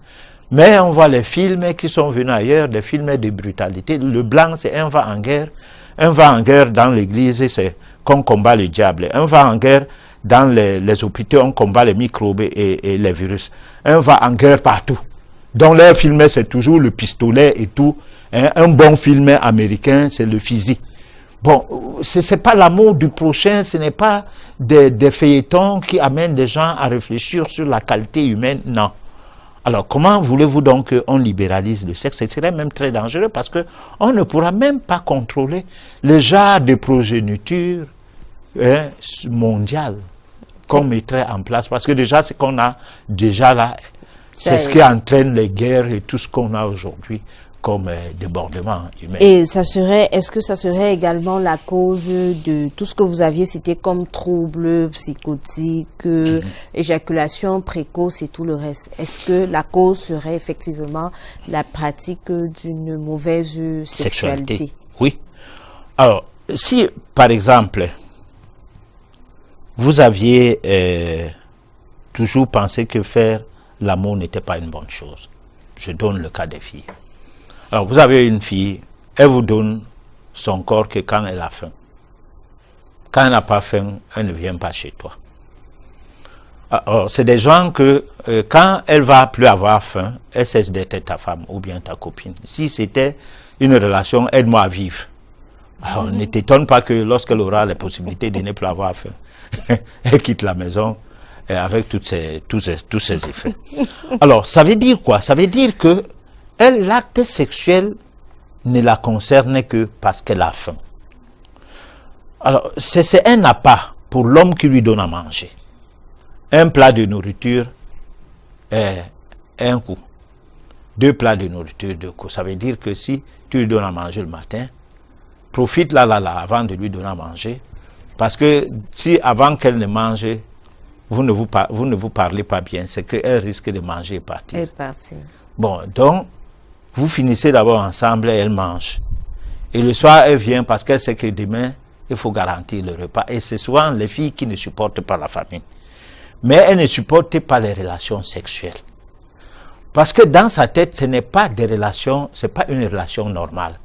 Mais on voit les films qui sont venus ailleurs, des films de brutalité. Le blanc, c'est un va en guerre. Un va en guerre dans l'église, c'est qu'on combat le diable. Un va en guerre dans les hôpitaux, on combat les microbes et les virus. Un va en guerre partout. Dans leur film, c'est toujours le pistolet et tout. Hein, un bon film américain, c'est le physique. Bon, c'est pas l'amour du prochain, ce n'est pas des feuilletons qui amènent des gens à réfléchir sur la qualité humaine, non. Alors, comment voulez-vous donc qu'on libéralise le sexe? Ce serait même très dangereux parce que on ne pourra même pas contrôler le genre de progéniture mondiale qu'on mettrait en place. Parce que déjà, ce qu'on a déjà là, c'est ce qui entraîne les guerres et tout ce qu'on a aujourd'hui comme débordement humain. Et est-ce que ça serait également la cause de tout ce que vous aviez cité comme troubles psychotiques, éjaculation précoce et tout le reste? Est-ce que la cause serait effectivement la pratique d'une mauvaise sexualité? Oui. Alors, si, par exemple, vous aviez toujours pensé que faire l'amour n'était pas une bonne chose, je donne le cas des filles. Alors, vous avez une fille, elle vous donne son corps que quand elle a faim. Quand elle n'a pas faim, elle ne vient pas chez toi. Alors, c'est des gens que, quand elle va plus avoir faim, elle cesse d'être ta femme ou bien ta copine. Si c'était une relation, aide-moi à vivre. Alors, ne t'étonne pas que lorsqu'elle aura la possibilité de ne plus avoir faim, elle quitte la maison avec tous ces effets. Alors, ça veut dire quoi? Ça veut dire que elle, l'acte sexuel ne la concerne que parce qu'elle a faim. Alors, c'est un appât pour l'homme qui lui donne à manger. Un plat de nourriture, un coup. 2 plats de nourriture, 2 coups. Ça veut dire que si tu lui donnes à manger le matin, profite là, avant de lui donner à manger. Parce que si avant qu'elle ne mange, vous ne vous parlez pas bien, c'est qu'elle risque de manger et partir. Et partir. Bon, donc, vous finissez d'abord ensemble et elle mange. Et le soir, elle vient parce qu'elle sait que demain, il faut garantir le repas. Et c'est souvent les filles qui ne supportent pas la famille. Mais elles ne supportent pas les relations sexuelles. Parce que dans sa tête, ce n'est pas des relations, c'est pas une relation normale.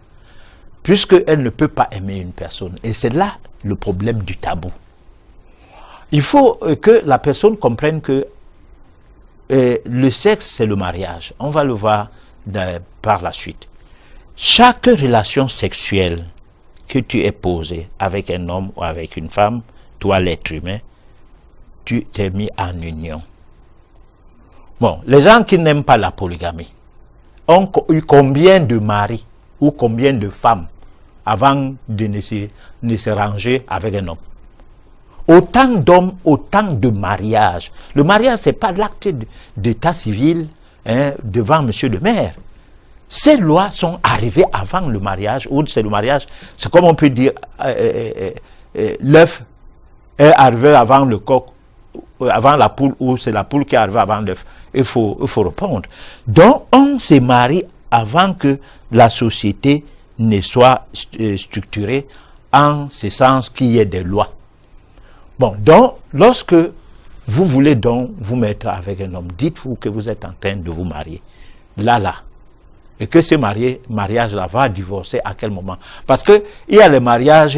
Puisqu'elle ne peut pas aimer une personne. Et c'est là le problème du tabou. Il faut que la personne comprenne que le sexe, c'est le mariage. On va le voir par la suite. Chaque relation sexuelle que tu es posée avec un homme ou avec une femme, toi l'être humain, tu t'es mis en union. Bon, les gens qui n'aiment pas la polygamie ont eu combien de maris ou combien de femmes avant de ne se ranger avec un homme? Autant d'hommes, autant de mariages. Le mariage, ce n'est pas l'acte d'état civil devant monsieur le maire. Ces lois sont arrivées avant le mariage, ou c'est le mariage, c'est comme on peut dire, l'œuf est arrivé avant le coq, avant la poule, ou c'est la poule qui est arrivée avant l'œuf. Il faut répondre. Donc, on se marie avant que la société ne soit structurée en ce sens qu'il y ait des lois. Bon, donc, lorsque vous voulez donc vous mettre avec un homme, dites-vous que vous êtes en train de vous marier. Là. Et que ce mariage-là va divorcer à quel moment? Parce qu'il y a le mariage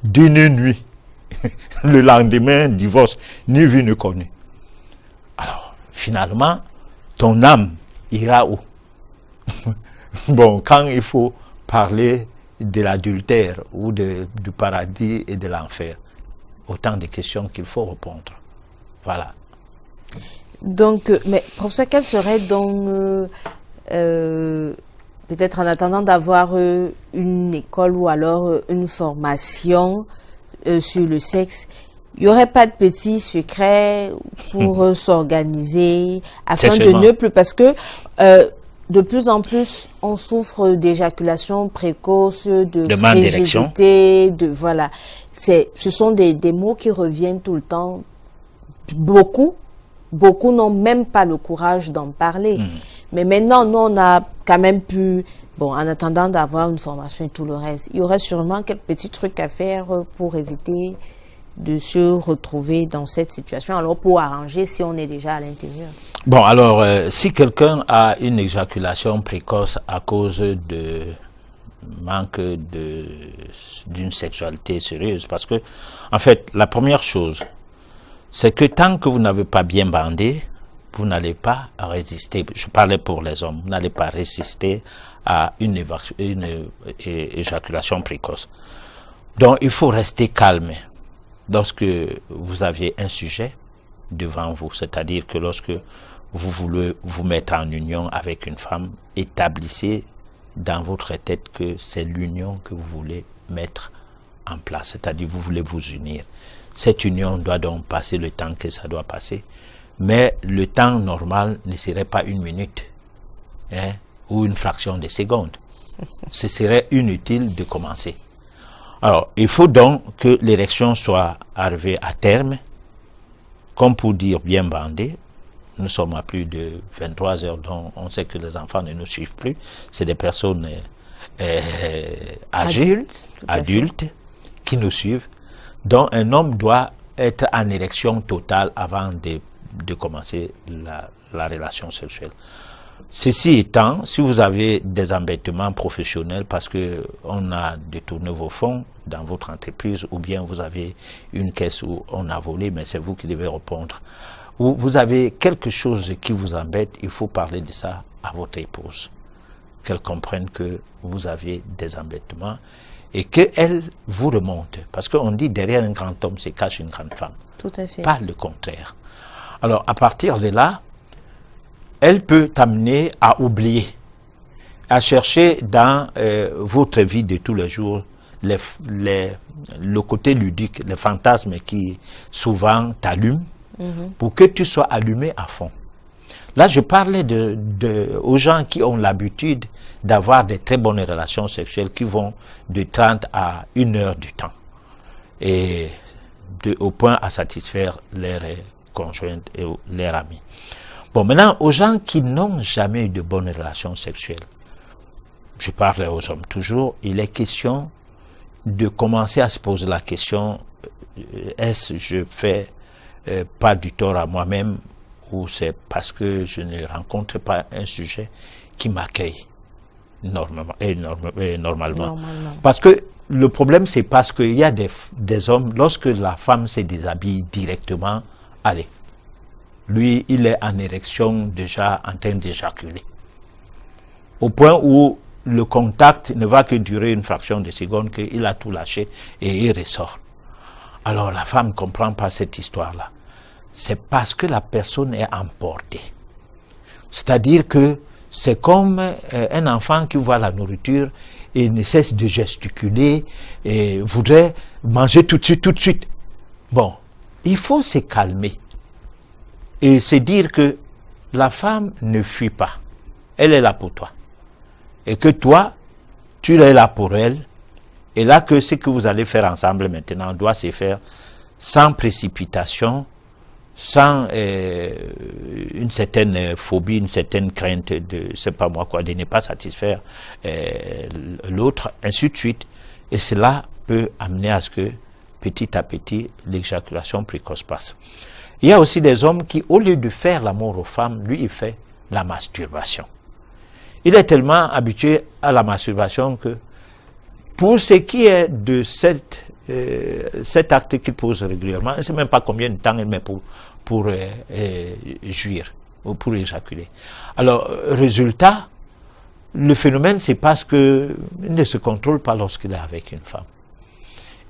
d'une nuit. Le lendemain, divorce, ni vu ni connu. Alors, finalement, ton âme ira où? Bon, quand il faut parler de l'adultère ou du paradis et de l'enfer, autant de questions qu'il faut répondre. Voilà. Donc, mais professeur, quel serait donc, peut-être en attendant d'avoir une école ou alors une formation sur le sexe, il n'y aurait pas de petits secrets pour s'organiser afin de ne plus, parce que de plus en plus on souffre d'éjaculation précoce, de frigidité, voilà. Ce sont des mots qui reviennent tout le temps. Beaucoup n'ont même pas le courage d'en parler. Mais maintenant, nous, on a quand même pu, bon, en attendant d'avoir une formation et tout le reste, il y aurait sûrement quelques petits trucs à faire pour éviter de se retrouver dans cette situation. Alors, pour arranger si on est déjà à l'intérieur. Bon, alors, si quelqu'un a une éjaculation précoce à cause de manque d'une sexualité sérieuse, parce que, en fait, la première chose, c'est que tant que vous n'avez pas bien bandé, vous n'allez pas résister. Je parlais pour les hommes, vous n'allez pas résister à une éjaculation précoce. Donc, il faut rester calme lorsque vous aviez un sujet devant vous. C'est-à-dire que lorsque vous voulez vous mettre en union avec une femme, établissez dans votre tête que c'est l'union que vous voulez mettre en place. C'est-à-dire que vous voulez vous unir. Cette union doit donc passer le temps que ça doit passer. Mais le temps normal ne serait pas 1 minute, ou une fraction de seconde. Ce serait inutile de commencer. Alors, il faut donc que l'érection soit arrivée à terme, comme pour dire bien bandé. Nous sommes à plus de 23 heures, donc on sait que les enfants ne nous suivent plus. C'est des personnes âgées, adultes, qui nous suivent. Donc un homme doit être en érection totale avant de commencer la relation sexuelle. Ceci étant, si vous avez des embêtements professionnels parce que on a détourné vos fonds dans votre entreprise, ou bien vous avez une caisse où on a volé, mais c'est vous qui devez répondre, ou vous avez quelque chose qui vous embête, il faut parler de ça à votre épouse, qu'elle comprenne que vous avez des embêtements et qu'elle vous remonte. Parce qu'on dit derrière un grand homme se cache une grande femme. Tout à fait. Pas le contraire. Alors à partir de là, elle peut t'amener à oublier, à chercher dans votre vie de tous les jours le côté ludique, les fantasmes qui souvent t'allument pour que tu sois allumé à fond. Là, je parlais aux gens qui ont l'habitude d'avoir de très bonnes relations sexuelles qui vont de 30 à 1 heure du temps et au point à satisfaire leurs conjointes et leurs amis. Bon, maintenant, aux gens qui n'ont jamais eu de bonnes relations sexuelles, je parle aux hommes toujours, il est question de commencer à se poser la question, est-ce que je fais pas du tort à moi-même ou c'est parce que je ne rencontre pas un sujet qui m'accueille normalement. Parce que le problème, c'est parce qu'il y a des hommes, lorsque la femme se déshabille directement, allez, lui, il est en érection déjà en train d'éjaculer. Au point où le contact ne va que durer une fraction de seconde, qu'il a tout lâché et il ressort. Alors la femme ne comprend pas cette histoire-là. C'est parce que la personne est emportée. C'est-à-dire que c'est comme un enfant qui voit la nourriture et ne cesse de gesticuler et voudrait manger tout de suite. Bon, il faut se calmer et se dire que la femme ne fuit pas. Elle est là pour toi. Et que toi, tu es là pour elle. Et là, que ce que vous allez faire ensemble maintenant doit se faire sans précipitation, sans une certaine phobie, une certaine crainte de, c'est pas moi quoi, de ne pas satisfaire l'autre, ainsi de suite. Et cela peut amener à ce que, petit à petit, l'éjaculation précoce passe. Il y a aussi des hommes qui, au lieu de faire l'amour aux femmes, lui, il fait la masturbation. Il est tellement habitué à la masturbation que, pour ce qui est de cet acte qu'il pose régulièrement, je ne sais même pas combien de temps il met pour jouir ou pour éjaculer. Alors, résultat, le phénomène, c'est parce qu'il ne se contrôle pas lorsqu'il est avec une femme.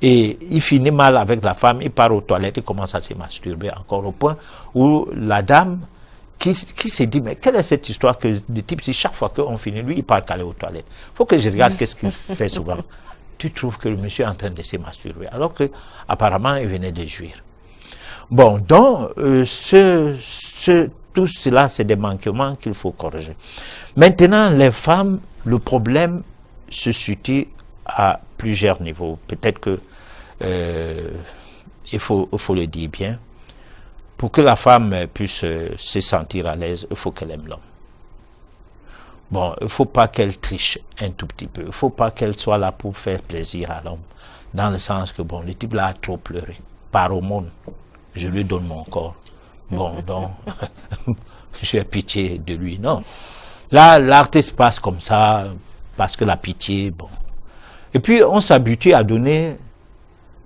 Et il finit mal avec la femme, il part aux toilettes, il commence à se masturber encore au point où la dame qui s'est dit, mais quelle est cette histoire que de type, si chaque fois qu'on finit, lui, il part qu'aller aux toilettes. Il faut que je regarde qu'est-ce qu'il fait souvent. Tu trouves que le monsieur est en train de se masturber, alors que apparemment il venait de jouir. Bon, donc, tout cela, c'est des manquements qu'il faut corriger. Maintenant, les femmes, le problème se situe à plusieurs niveaux. Peut-être que il faut le dire bien. Pour que la femme puisse se sentir à l'aise, il faut qu'elle aime l'homme. Bon, il ne faut pas qu'elle triche un tout petit peu. Il ne faut pas qu'elle soit là pour faire plaisir à l'homme. Dans le sens que, bon, le type là a trop pleuré. Par aumône, je lui donne mon corps. Bon, donc, j'ai pitié de lui. Non. Là, l'artiste passe comme ça, parce que la pitié, bon. Et puis, on s'habitue à donner,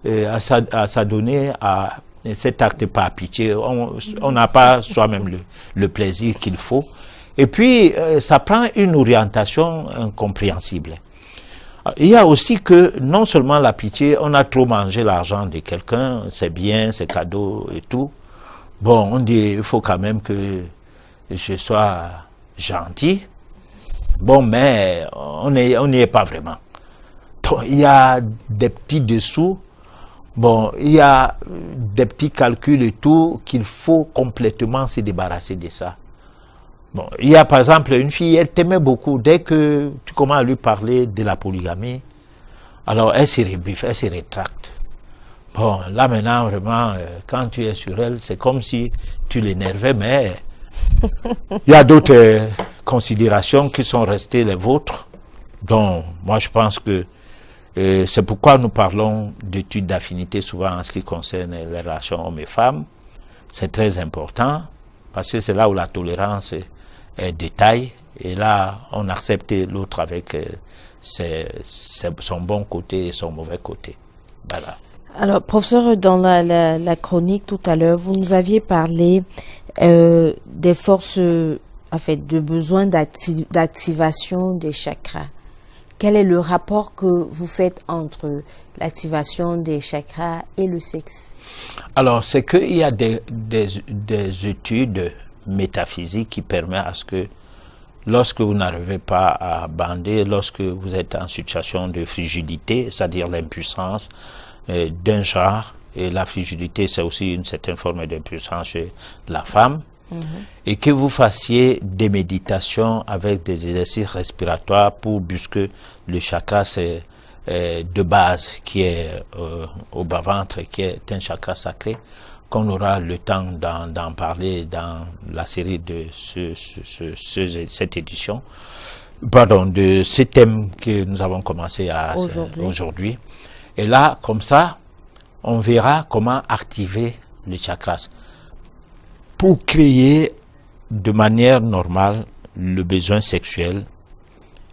à s'adonner à cet acte par pitié. On n'a pas soi-même le plaisir qu'il faut. Et puis, ça prend une orientation incompréhensible. Il y a aussi que, non seulement la pitié, on a trop mangé l'argent de quelqu'un, c'est bien, c'est cadeau et tout. Bon, on dit, il faut quand même que je sois gentil. Bon, mais on n'y est pas vraiment. Donc, il y a des petits dessous. Bon, il y a des petits calculs et tout qu'il faut complètement se débarrasser de ça. Bon, il y a par exemple une fille, elle t'aimait beaucoup. Dès que tu commences à lui parler de la polygamie, alors elle se rebiffe, elle se rétracte. Bon, là maintenant, vraiment, quand tu es sur elle, c'est comme si tu l'énervais, mais il y a d'autres considérations qui sont restées les vôtres. Donc, moi je pense que c'est pourquoi nous parlons d'études d'affinité souvent en ce qui concerne les relations hommes et femmes. C'est très important, parce que c'est là où la tolérance est de taille, et là on accepte l'autre avec son bon côté et son mauvais côté. Voilà. Alors, professeur, dans la chronique tout à l'heure, vous nous aviez parlé des forces, en fait, de besoin d'activation des chakras. Quel est le rapport que vous faites entre l'activation des chakras et le sexe? Alors, c'est qu'il y a des études métaphysiques qui permettent à ce que lorsque vous n'arrivez pas à bander, lorsque vous êtes en situation de frigidité, c'est-à-dire l'impuissance d'un genre, et la frigidité c'est aussi une certaine forme d'impuissance chez la femme, et que vous fassiez des méditations avec des exercices respiratoires pour busquer le chakra de base qui est au bas-ventre, qui est un chakra sacré, qu'on aura le temps d'en parler dans la série de cette édition, de ces thèmes que nous avons commencé aujourd'hui. Et là, comme ça, on verra comment activer les chakras pour créer de manière normale le besoin sexuel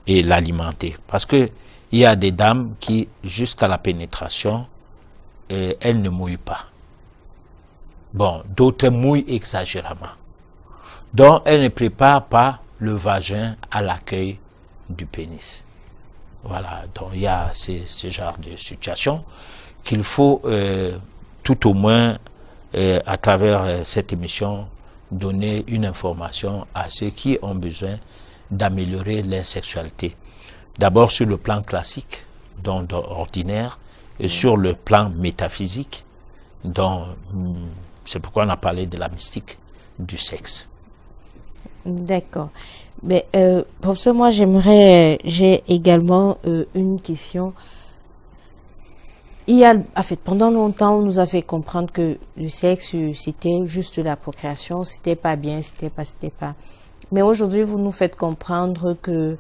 et l'alimenter. Parce que il y a des dames qui, jusqu'à la pénétration, elles ne mouillent pas. Bon, d'autres mouillent exagérément. Donc, elles ne préparent pas le vagin à l'accueil du pénis. Voilà, donc il y a ce genre de situation qu'il faut tout au moins, à travers cette émission, donner une information à ceux qui ont besoin d'améliorer leur sexualité. D'abord sur le plan classique, donc ordinaire, et sur le plan métaphysique, donc c'est pourquoi on a parlé de la mystique du sexe. D'accord. Mais professeur, moi j'ai également une question. En fait, pendant longtemps, on nous a fait comprendre que le sexe, c'était juste la procréation, c'était pas bien, c'était pas. Mais aujourd'hui, vous nous faites comprendre que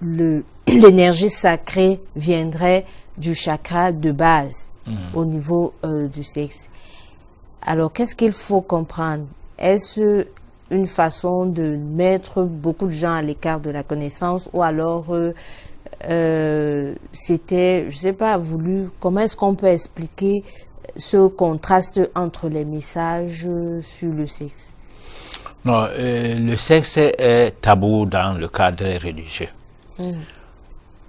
l'énergie sacrée viendrait du chakra de base au niveau du sexe. Alors, qu'est-ce qu'il faut comprendre? Est-ce une façon de mettre beaucoup de gens à l'écart de la connaissance, ou alors c'était, je sais pas, comment est-ce qu'on peut expliquer ce contraste entre les messages sur le sexe? Non, le sexe est tabou dans le cadre religieux.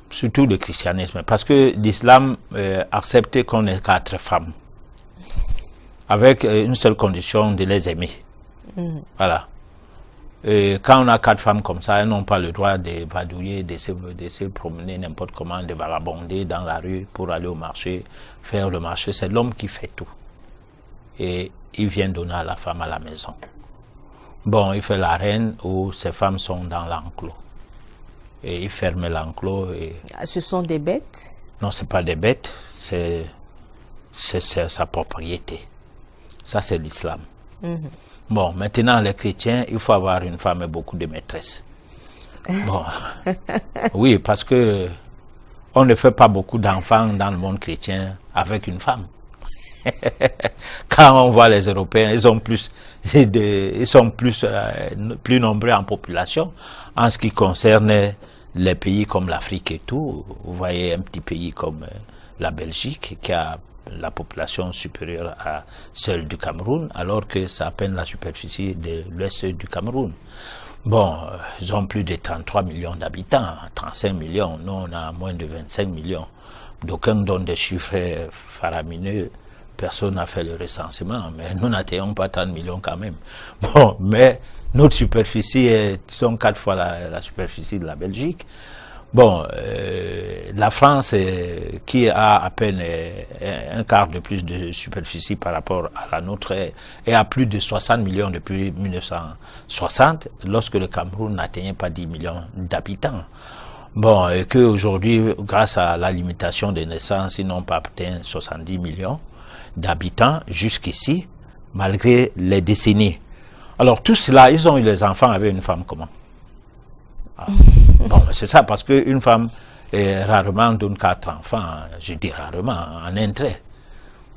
Surtout le christianisme, parce que l'islam accepte qu'on ait 4 femmes, avec une seule condition, de les aimer. Voilà. Et quand on a 4 femmes comme ça, elles n'ont pas le droit de vadouiller, de se promener n'importe comment, de vagabonder dans la rue pour aller au marché, faire le marché. C'est l'homme qui fait tout. Et il vient donner à la femme à la maison. Bon, il fait la reine où ces femmes sont dans l'enclos. Et il ferme l'enclos. Et... Ce sont des bêtes? Non, ce n'est pas des bêtes, c'est sa propriété. Ça, c'est l'islam. Bon, maintenant, les chrétiens, il faut avoir une femme et beaucoup de maîtresses. Bon, oui, parce que on ne fait pas beaucoup d'enfants dans le monde chrétien avec une femme. Quand on voit les Européens, ils sont plus nombreux en population. En ce qui concerne les pays comme l'Afrique et tout, vous voyez un petit pays comme la Belgique, qui a la population supérieure à celle du Cameroun, alors que c'est à peine la superficie de l'ouest du Cameroun. Bon, ils ont plus de 33 millions d'habitants, 35 millions, nous on a moins de 25 millions. D'aucuns donnent des chiffres faramineux, personne n'a fait le recensement, mais nous n'atteignons pas 30 millions quand même. Bon, mais notre superficie est 4 fois la superficie de la Belgique. Bon, la France, qui a à peine un quart de plus de superficie par rapport à la nôtre, est à plus de 60 millions depuis 1960, lorsque le Cameroun n'atteignait pas 10 millions d'habitants. Bon, et qu'aujourd'hui, grâce à la limitation des naissances, ils n'ont pas atteint 70 millions d'habitants jusqu'ici, malgré les décennies. Alors, tout cela, ils ont eu les enfants avec une femme comment? Bon, c'est ça, parce qu'une femme rarement donne 4 enfants, je dis rarement, en un trait.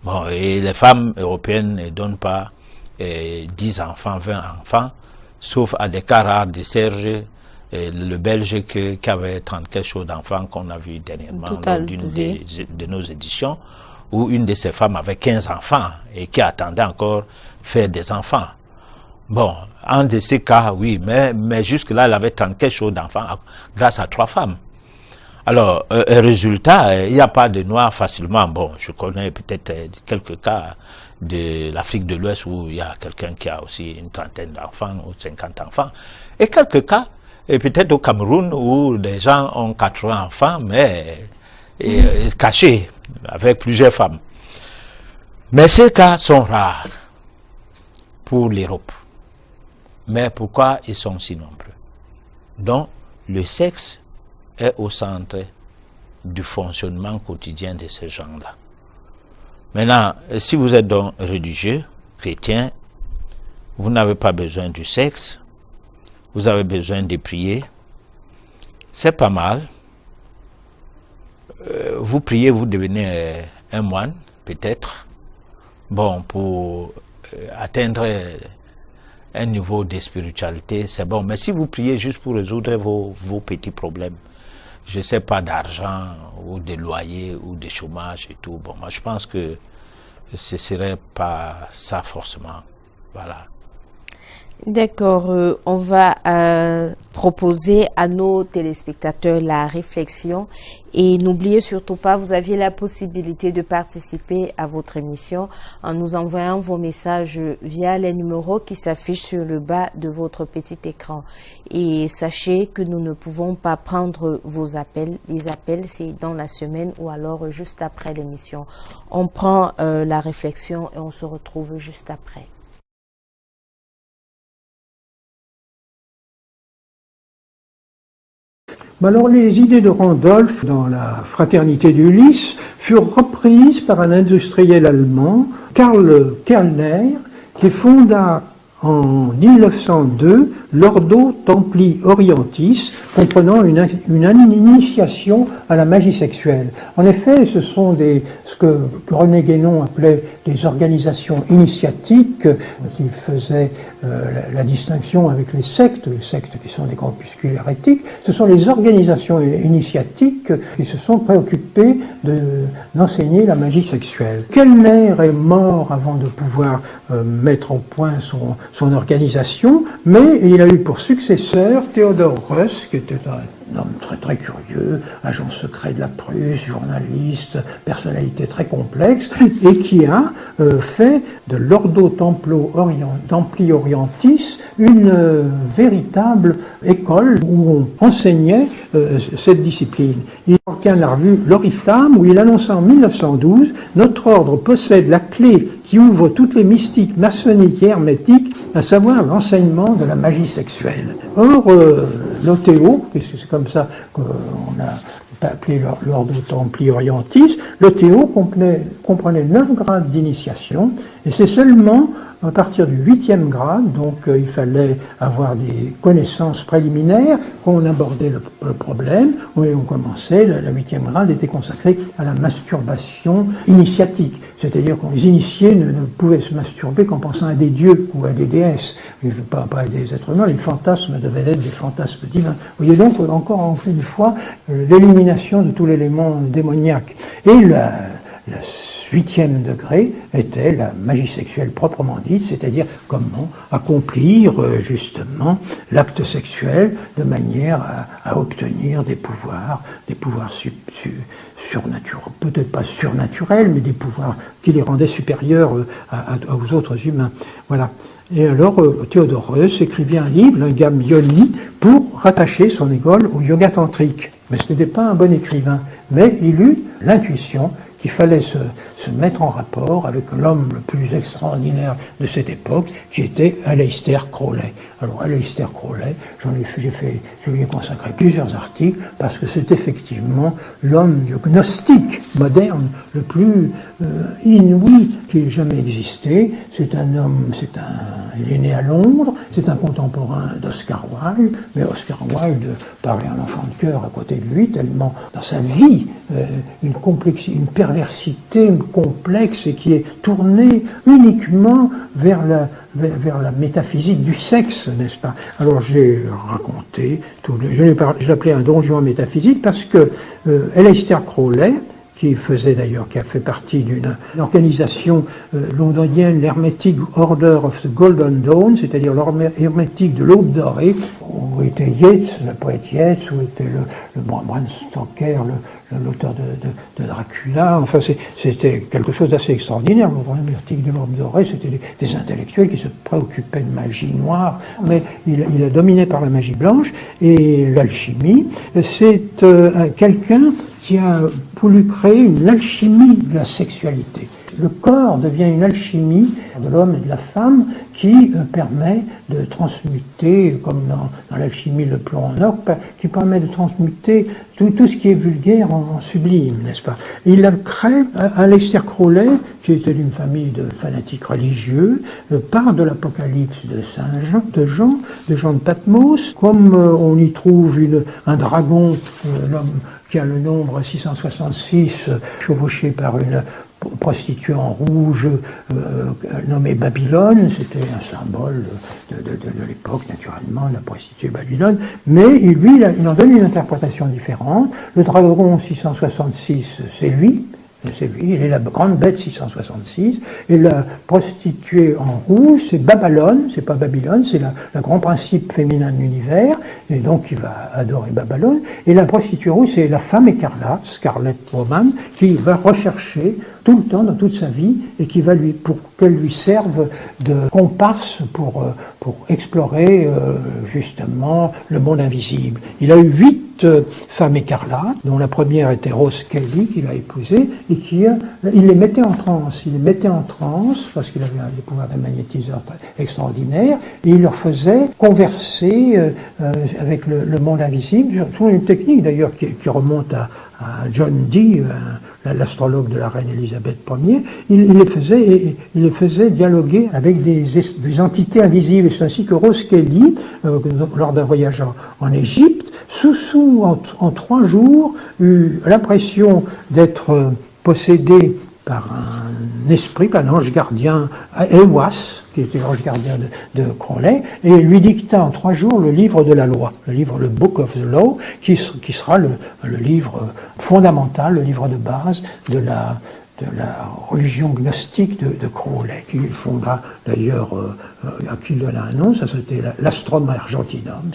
Bon, et les femmes européennes ne donnent pas 10 enfants, 20 enfants, sauf à des cas rares de Serge, le Belge qui avait 30 quelque chose d'enfants qu'on a vu dernièrement lors d'une de nos éditions, où une de ces femmes avait 15 enfants et qui attendait encore faire des enfants. Bon, en de ces cas, oui, mais jusque-là, elle avait 30 quelque chose d'enfants grâce à 3 femmes. Alors, résultat, il n'y a pas de noirs facilement. Bon, je connais peut-être quelques cas de l'Afrique de l'Ouest où il y a quelqu'un qui a aussi une trentaine d'enfants ou 50 enfants. Et quelques cas, et peut-être au Cameroun, où les gens ont 80 enfants, mais cachés, avec plusieurs femmes. Mais ces cas sont rares pour l'Europe. Mais pourquoi ils sont si nombreux? Donc, le sexe est au centre du fonctionnement quotidien de ces gens-là. Maintenant, si vous êtes donc religieux, chrétien, vous n'avez pas besoin du sexe, vous avez besoin de prier, c'est pas mal. Vous priez, vous devenez un moine, peut-être, bon, pour atteindre un niveau de spiritualité, c'est bon. Mais si vous priez juste pour résoudre vos petits problèmes, je ne sais pas, d'argent ou de loyer ou de chômage et tout, bon, moi je pense que ce ne serait pas ça forcément. Voilà. D'accord, on va proposer à nos téléspectateurs la réflexion et n'oubliez surtout pas, vous aviez la possibilité de participer à votre émission en nous envoyant vos messages via les numéros qui s'affichent sur le bas de votre petit écran. Et sachez que nous ne pouvons pas prendre vos appels. Les appels, c'est dans la semaine ou alors juste après l'émission. On prend la réflexion et on se retrouve juste après. Alors les idées de Randolph dans la fraternité d'Ulysse furent reprises par un industriel allemand, Karl Kellner, qui fonda en 1902 l'Ordo Templi Orientis, comprenant une initiation à la magie sexuelle. En effet, ce sont ce que René Guénon appelait des organisations initiatiques, qui faisaient la distinction avec les sectes qui sont des corpuscules hérétiques. Ce sont les organisations initiatiques qui se sont préoccupées d'enseigner la magie sexuelle. Kellner est mort avant de pouvoir mettre au point son organisation, mais il a eu pour successeur Theodor Reuss, qui était un homme très très curieux, agent secret de la Prusse, journaliste, personnalité très complexe, et qui a fait de l'Ordo Templi Orientis une véritable école où on enseignait cette discipline. Il organise la revue L'Oriflamme, où il annonça en 1912 « Notre ordre possède la clé qui ouvre toutes les mystiques maçonniques et hermétiques, à savoir l'enseignement de la magie sexuelle. » Or, l'OTO, c'est comme ça qu'on a appelé l'Ordo Templi Orientis, l'OTO comprenait 9 grades d'initiation, et c'est seulement à partir du 8e grade, donc il fallait avoir des connaissances préliminaires, qu'on abordait le problème, et on commençait, le 8e grade était consacré à la masturbation initiatique, c'est-à-dire que les initiés ne pouvaient se masturber qu'en pensant à des dieux ou à des déesses, pas à des êtres humains, les fantasmes devaient être des fantasmes divins. Vous voyez donc encore une fois l'élimination de tout l'élément démoniaque. Et le 8e degré était la magie sexuelle proprement dite, c'est-à-dire comment accomplir justement l'acte sexuel de manière à obtenir des pouvoirs surnaturels, peut-être pas surnaturels, mais des pouvoirs qui les rendaient supérieurs aux autres humains. Voilà. Et alors, Théodorus écrivit un livre, Lingam Yoni, pour rattacher son école au yoga tantrique. Mais ce n'était pas un bon écrivain, mais il eut l'intuition qu'il fallait se mettre en rapport avec l'homme le plus extraordinaire de cette époque, qui était Aleister Crowley. Alors Aleister Crowley, je lui ai consacré plusieurs articles, parce que c'est effectivement l'homme gnostique moderne le plus inouï qui ait jamais existé. C'est un homme, il est né à Londres, c'est un contemporain d'Oscar Wilde, mais Oscar Wilde paraît un enfant de cœur à côté de lui, tellement dans sa vie une perversité complexe et qui est tournée uniquement vers la métaphysique du sexe, n'est-ce pas? Alors j'ai raconté, je l'ai appelé un Don Juan métaphysique parce que Aleister Crowley, qui a fait partie d'une organisation londonienne, l'Hermetic Order of the Golden Dawn, c'est-à-dire l'hermétique de l'aube dorée, où était Yeats, le poète Yeats, où était le Bram Stoker, l'auteur de Dracula. Enfin, c'était quelque chose d'assez extraordinaire. L'hermétique de l'aube dorée, c'était des intellectuels qui se préoccupaient de magie noire, mais il est dominé par la magie blanche et l'alchimie. C'est quelqu'un qui a voulu créer une alchimie de la sexualité. Le corps devient une alchimie de l'homme et de la femme qui permet de transmuter, comme dans l'alchimie le plomb en or, qui permet de transmuter tout ce qui est vulgaire en sublime, n'est-ce pas? Il a créé, Aleister Crowley, qui était d'une famille de fanatiques religieux, part de l'Apocalypse de Jean de Patmos, comme on y trouve un dragon, l'homme qui a le nombre 666, chevauché par une prostituée en rouge nommée Babylone. C'était un symbole de l'époque, naturellement, la prostituée Babylone, mais lui, il en donne une interprétation différente. Le dragon 666, c'est lui, il est la grande bête 666, et la prostituée en rouge, c'est Babylone, c'est pas Babylone, c'est le grand principe féminin de l'univers, et donc il va adorer Babylone, et la prostituée rouge, c'est la femme écarlate, Scarlet Woman, qui va rechercher tout le temps, dans toute sa vie, et qui va pour qu'elle lui serve de comparse pour explorer justement le monde invisible. Il a eu 8 femmes écarlates, dont la première était Rose Kelly, qu'il a épousée, et il les mettait en transe. Parce qu'il avait des pouvoirs de magnétiseur extraordinaires, et il leur faisait converser avec le monde invisible, sur une technique d'ailleurs qui remonte à John Dee, l'astrologue de la reine Élisabeth Ier. Il les faisait dialoguer avec des entités invisibles. C'est ainsi que Rose Kelly, lors d'un voyage en Égypte, en 3 jours, eut l'impression d'être possédée par un esprit, par un ange gardien, Ewas, qui était l'ange gardien de Crowley, et lui dicta en 3 jours le livre de la loi, le Book of the Law, qui sera le livre fondamental, le livre de base de la religion gnostique de Crowley, qui fondera d'ailleurs, à qui il donna un nom, ça c'était l'Astrum Argentinum,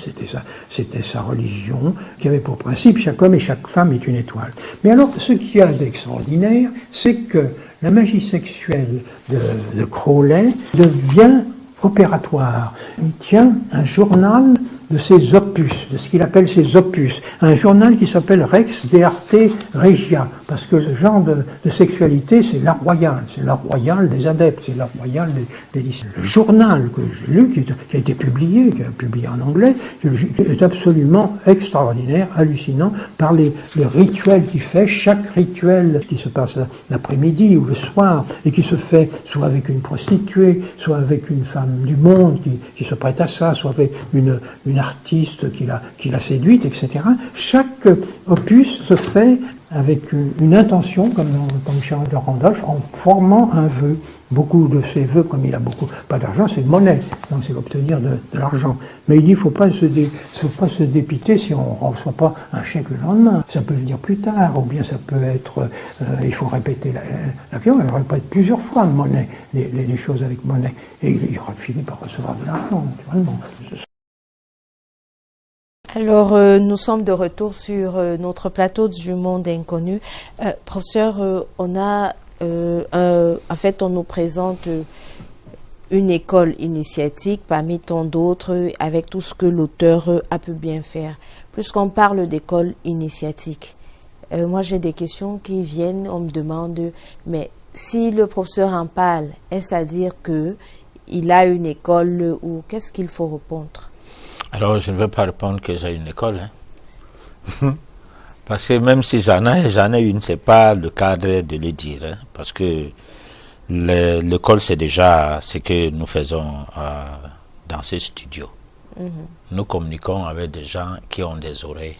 c'était sa religion, qui avait pour principe chaque homme et chaque femme est une étoile. Mais alors, ce qu'il y a d'extraordinaire, c'est que la magie sexuelle de Crowley devient opératoire. Il tient un journal de ses opus, de ce qu'il appelle ses opus. Un journal qui s'appelle Rex de Arte Regia, parce que ce genre de sexualité, c'est l'art royal des adeptes, c'est l'art royal des lycéens. Le journal que j'ai lu, qui a été publié, qui est publié en anglais, est absolument extraordinaire, hallucinant, par les rituels qu'il fait, chaque rituel qui se passe l'après-midi ou le soir, et qui se fait soit avec une prostituée, soit avec une femme du monde qui se prête à ça, soit avec une artiste qui l'a séduite, etc. Chaque opus se fait avec une intention, comme Charles de Randolph, en formant un vœu. Beaucoup de ces vœux, comme il a pas d'argent, c'est monnaie, donc c'est obtenir de l'argent. Mais il dit, il ne faut pas se dépiter si on ne reçoit pas un chèque le lendemain. Ça peut venir plus tard, ou bien ça peut être, il faut répéter l'action, il répète plusieurs fois monnaie, les choses avec monnaie, et il finit par recevoir de l'argent, naturellement. Alors, nous sommes de retour sur notre plateau du monde inconnu. Professeur, en fait, on nous présente une école initiatique parmi tant d'autres, avec tout ce que l'auteur a pu bien faire. Puisqu'on parle d'école initiatique, moi j'ai des questions qui viennent, on me demande, mais si le professeur en parle, est-ce à dire qu'il a une école ou qu'est-ce qu'il faut répondre? Alors, je ne vais pas répondre que j'ai une école. Parce que même si j'en ai une, ce n'est pas le cadre de le dire. Parce que l'école, c'est déjà ce que nous faisons dans ce studio. Nous communiquons avec des gens qui ont des oreilles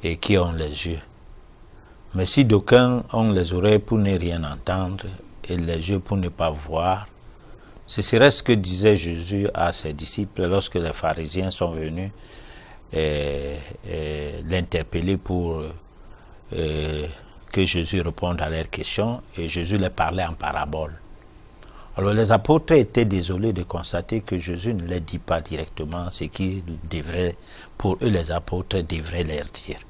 et qui ont les yeux. Mais si d'aucuns ont les oreilles pour ne rien entendre et les yeux pour ne pas voir, ce serait ce que disait Jésus à ses disciples lorsque les pharisiens sont venus l'interpeller pour que Jésus réponde à leurs questions, et Jésus les parlait en parabole. Alors les apôtres étaient désolés de constater que Jésus ne les dit pas directement ce qui devrait, pour eux les apôtres devraient leur dire.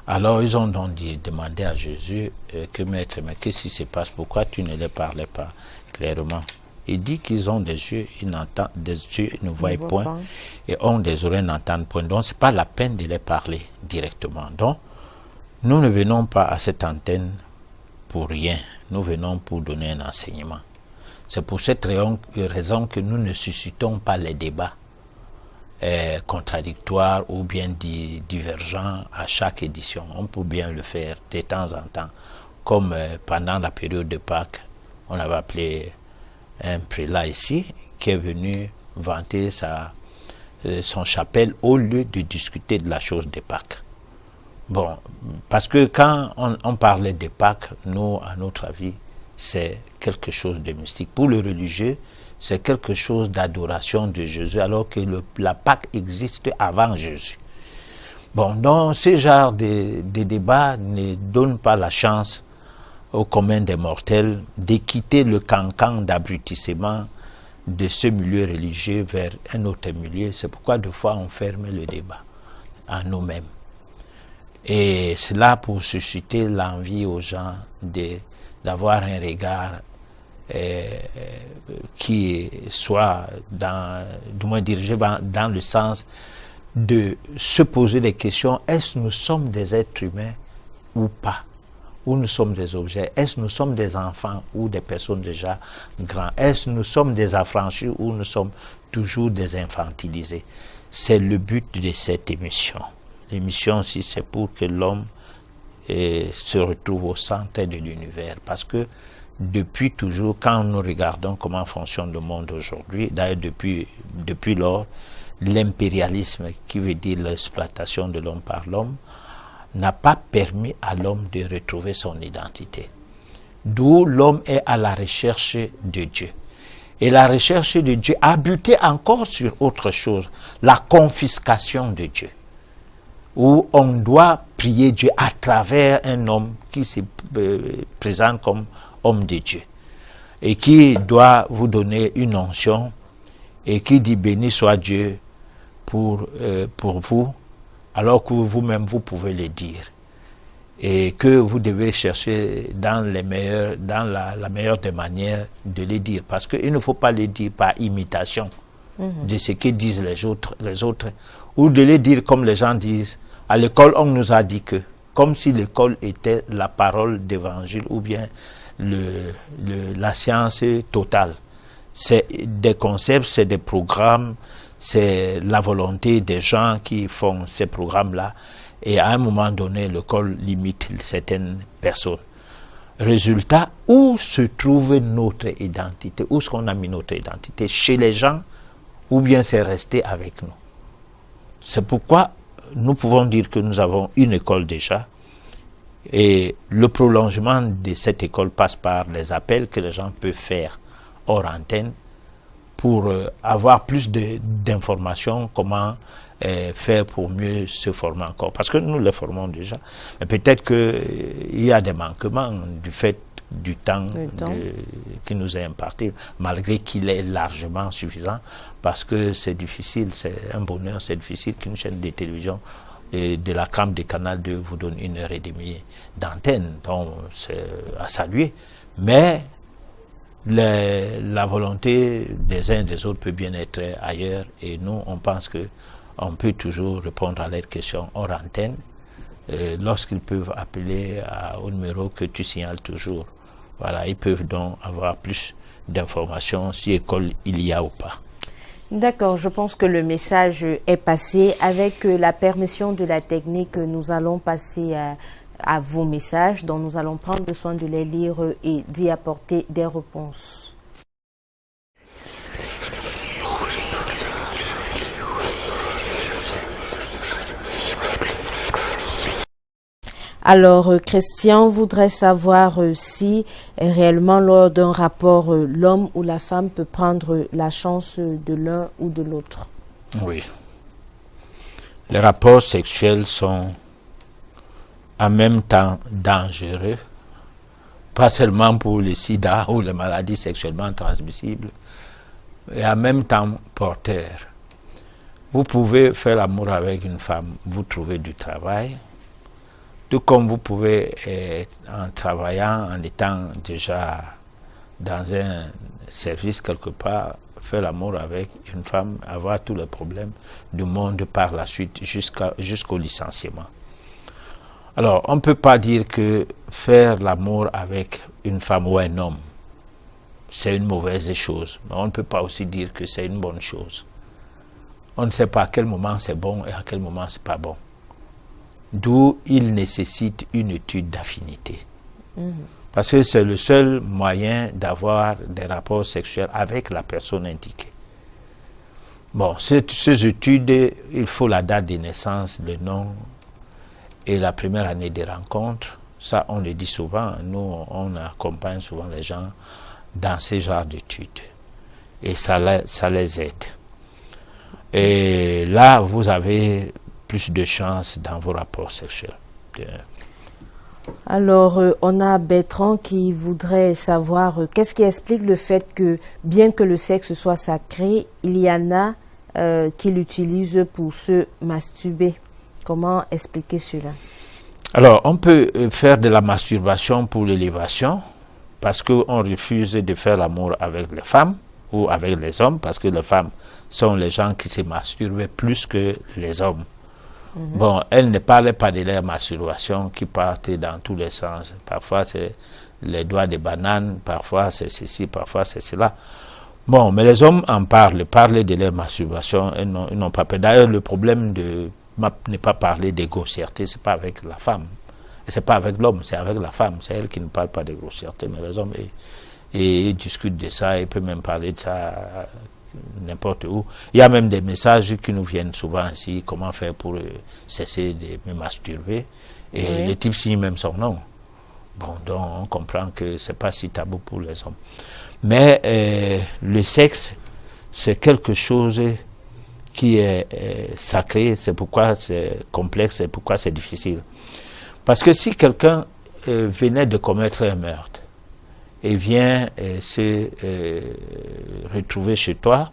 Alors ils ont donc demandé à Jésus que maître, mais qu'est-ce qui se passe, pourquoi tu ne les parlais pas clairement? Il dit qu'ils ont des yeux, ils n'entendent, des yeux, ils ne voient point, et ont des oreilles, ils n'entendent point. Donc, ce n'est pas la peine de les parler directement. Donc, nous ne venons pas à cette antenne pour rien. Nous venons pour donner un enseignement. C'est pour cette raison que nous ne suscitons pas les débats contradictoires ou bien divergents à chaque édition. On peut bien le faire de temps en temps. Comme pendant la période de Pâques, on avait appelé un prélat ici qui est venu vanter son chapelle au lieu de discuter de la chose de Pâques. Bon, parce que quand on parlait de Pâques, nous, à notre avis, c'est quelque chose de mystique. Pour le religieux, c'est quelque chose d'adoration de Jésus, alors que la Pâque existe avant Jésus. Bon, donc ce genre de débat ne donne pas la chance au commun des mortels de quitter le cancan d'abrutissement de ce milieu religieux vers un autre milieu. C'est pourquoi des fois on ferme le débat à nous-mêmes. Et c'est là pour susciter l'envie aux gens d'avoir un regard qui soit du moins dirigé dans le sens de se poser des questions. Est-ce que nous sommes des êtres humains ou pas? Où nous sommes des objets? Est-ce que nous sommes des enfants ou des personnes déjà grands? Est-ce que nous sommes des affranchis ou nous sommes toujours des infantilisés? C'est le but de cette émission. L'émission aussi, c'est pour que l'homme se retrouve au centre de l'univers. Parce que depuis toujours, quand nous regardons comment fonctionne le monde aujourd'hui, d'ailleurs depuis lors, l'impérialisme, qui veut dire l'exploitation de l'homme par l'homme, n'a pas permis à l'homme de retrouver son identité. D'où l'homme est à la recherche de Dieu. Et la recherche de Dieu a buté encore sur autre chose, la confiscation de Dieu. Où on doit prier Dieu à travers un homme qui se présente comme homme de Dieu. Et qui doit vous donner une onction et qui dit béni soit Dieu pour vous, alors que vous-même vous pouvez le dire. et que vous devez chercher dans la meilleure des manières de les dire. Parce qu'il ne faut pas les dire par imitation de ce que disent les autres, ou de les dire comme les gens disent. À l'école, on nous a dit que, comme si l'école était la parole d'évangile ou bien la science totale. C'est des concepts, c'est des programmes, c'est la volonté des gens qui font ces programmes-là. Et à un moment donné, l'école limite certaines personnes. Résultat, où se trouve notre identité? Où est-ce qu'on a mis notre identité? Chez les gens, ou bien c'est resté avec nous? C'est pourquoi nous pouvons dire que nous avons une école déjà, et le prolongement de cette école passe par les appels que les gens peuvent faire hors antenne pour avoir plus d'informations, comment faire pour mieux se former encore. Parce que nous les formons déjà. Mais peut-être qu'il y a des manquements du fait du temps qui nous est imparti, malgré qu'il est largement suffisant, parce que c'est difficile, c'est un bonheur, c'est difficile qu'une chaîne de télévision de la CAM de Canal 2 vous donne 1h30 d'antenne, donc c'est à saluer. Mais la volonté des uns et des autres peut bien être ailleurs, et nous, on pense que on peut toujours répondre à leurs questions hors antenne, lorsqu'ils peuvent appeler au numéro que tu signales toujours. Voilà, ils peuvent donc avoir plus d'informations si école il y a ou pas. D'accord, je pense que le message est passé. Avec la permission de la technique, nous allons passer à vos messages, dont nous allons prendre soin de les lire et d'y apporter des réponses. Alors, Christian voudrait savoir si réellement lors d'un rapport, l'homme ou la femme peut prendre la chance de l'un ou de l'autre. Oui. Les rapports sexuels sont en même temps dangereux, pas seulement pour le sida ou les maladies sexuellement transmissibles, et en même temps porteurs. Vous pouvez faire l'amour avec une femme, vous trouvez du travail, tout comme vous pouvez, en travaillant, en étant déjà dans un service quelque part, faire l'amour avec une femme, avoir tous les problèmes du monde par la suite jusqu'au licenciement. Alors, on ne peut pas dire que faire l'amour avec une femme ou un homme, c'est une mauvaise chose. Mais on ne peut pas aussi dire que c'est une bonne chose. On ne sait pas à quel moment c'est bon et à quel moment c'est pas bon. D'où il nécessite une étude d'affinité. Parce que c'est le seul moyen d'avoir des rapports sexuels avec la personne indiquée. Bon, ces études, il faut la date de naissance, le nom et la première année des rencontres. Ça, on le dit souvent. Nous, on accompagne souvent les gens dans ce genre d'études. Et ça les aide. Et là, vous avez plus de chances dans vos rapports sexuels. Alors, on a Bertrand qui voudrait savoir qu'est-ce qui explique le fait que, bien que le sexe soit sacré, il y en a qui l'utilisent pour se masturber. Comment expliquer cela? Alors, on peut faire de la masturbation pour l'élévation, parce qu'on refuse de faire l'amour avec les femmes ou avec les hommes, parce que les femmes sont les gens qui se masturbent plus que les hommes. Bon, elles ne parlaient pas de leur masturbation qui partent dans tous les sens. Parfois, c'est les doigts de banane, parfois c'est ceci, parfois c'est cela. Bon, mais les hommes en parlent de leur masturbation, ils n'ont pas peur. D'ailleurs, le problème de ne pas parler de grossièreté, c'est pas avec la femme. C'est pas avec l'homme, c'est avec la femme. C'est elle qui ne parle pas de grossièreté, mais les hommes, ils discutent de ça, ils peuvent même parler de ça n'importe où. Il y a même des messages qui nous viennent souvent ici, comment faire pour cesser de me masturber. Et le type signe même son nom. Bon, donc on comprend que c'est pas si tabou pour les hommes. Mais le sexe, c'est quelque chose qui est sacré, c'est pourquoi c'est complexe, c'est pourquoi c'est difficile. Parce que si quelqu'un venait de commettre un meurtre, et vient se retrouver chez toi,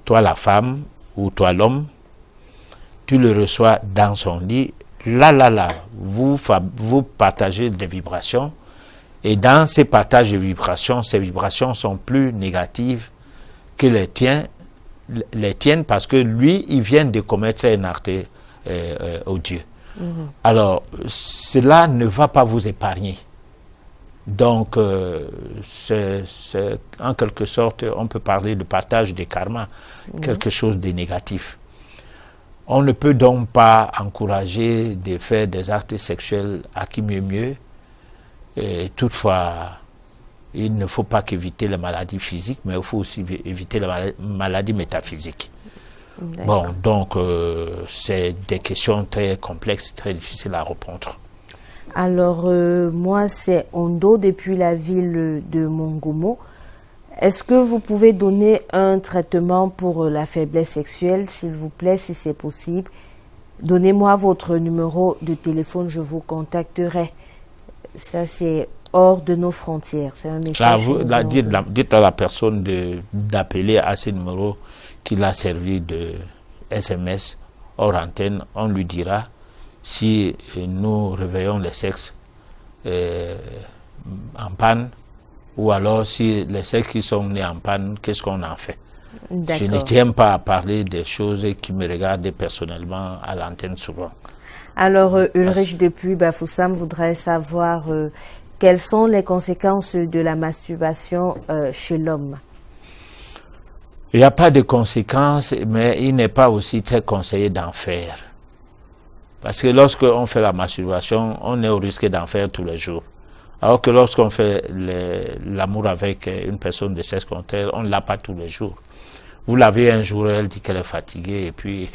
toi la femme ou toi l'homme, tu le reçois dans son lit, vous partagez des vibrations, et dans ces partages de vibrations, ces vibrations sont plus négatives que les tiennes, parce que lui, il vient de commettre un acte odieux. Alors, cela ne va pas vous épargner. Donc, c'est en quelque sorte, on peut parler de partage de karma, quelque chose de négatif. On ne peut donc pas encourager de faire des actes sexuels à qui mieux. Et toutefois, il ne faut pas qu'éviter les maladies physiques, mais il faut aussi éviter les maladies métaphysiques. Bon, donc, c'est des questions très complexes, très difficiles à répondre. Alors, moi, c'est Ondo depuis la ville de Mongomo. Est-ce que vous pouvez donner un traitement pour la faiblesse sexuelle, s'il vous plaît, si c'est possible? Donnez-moi votre numéro de téléphone, je vous contacterai. Ça, c'est hors de nos frontières. C'est un message. Dites à la personne d'appeler à ce numéro qu'il a servi de SMS hors antenne. On lui dira si nous réveillons les sexes en panne, ou alors si les sexes qui sont nés en panne, qu'est-ce qu'on en fait? Je ne tiens pas à parler des choses qui me regardent personnellement à l'antenne souvent. Alors, Ulrich depuis Bafoussam voudrait savoir quelles sont les conséquences de la masturbation chez l'homme. Il n'y a pas de conséquences, mais il n'est pas aussi très conseillé d'en faire. Parce que lorsqu'on fait la masturbation, on est au risque d'en faire tous les jours. Alors que lorsqu'on fait l'amour avec une personne de sexe contraire, on ne l'a pas tous les jours. Vous l'avez un jour, elle dit qu'elle est fatiguée, et puis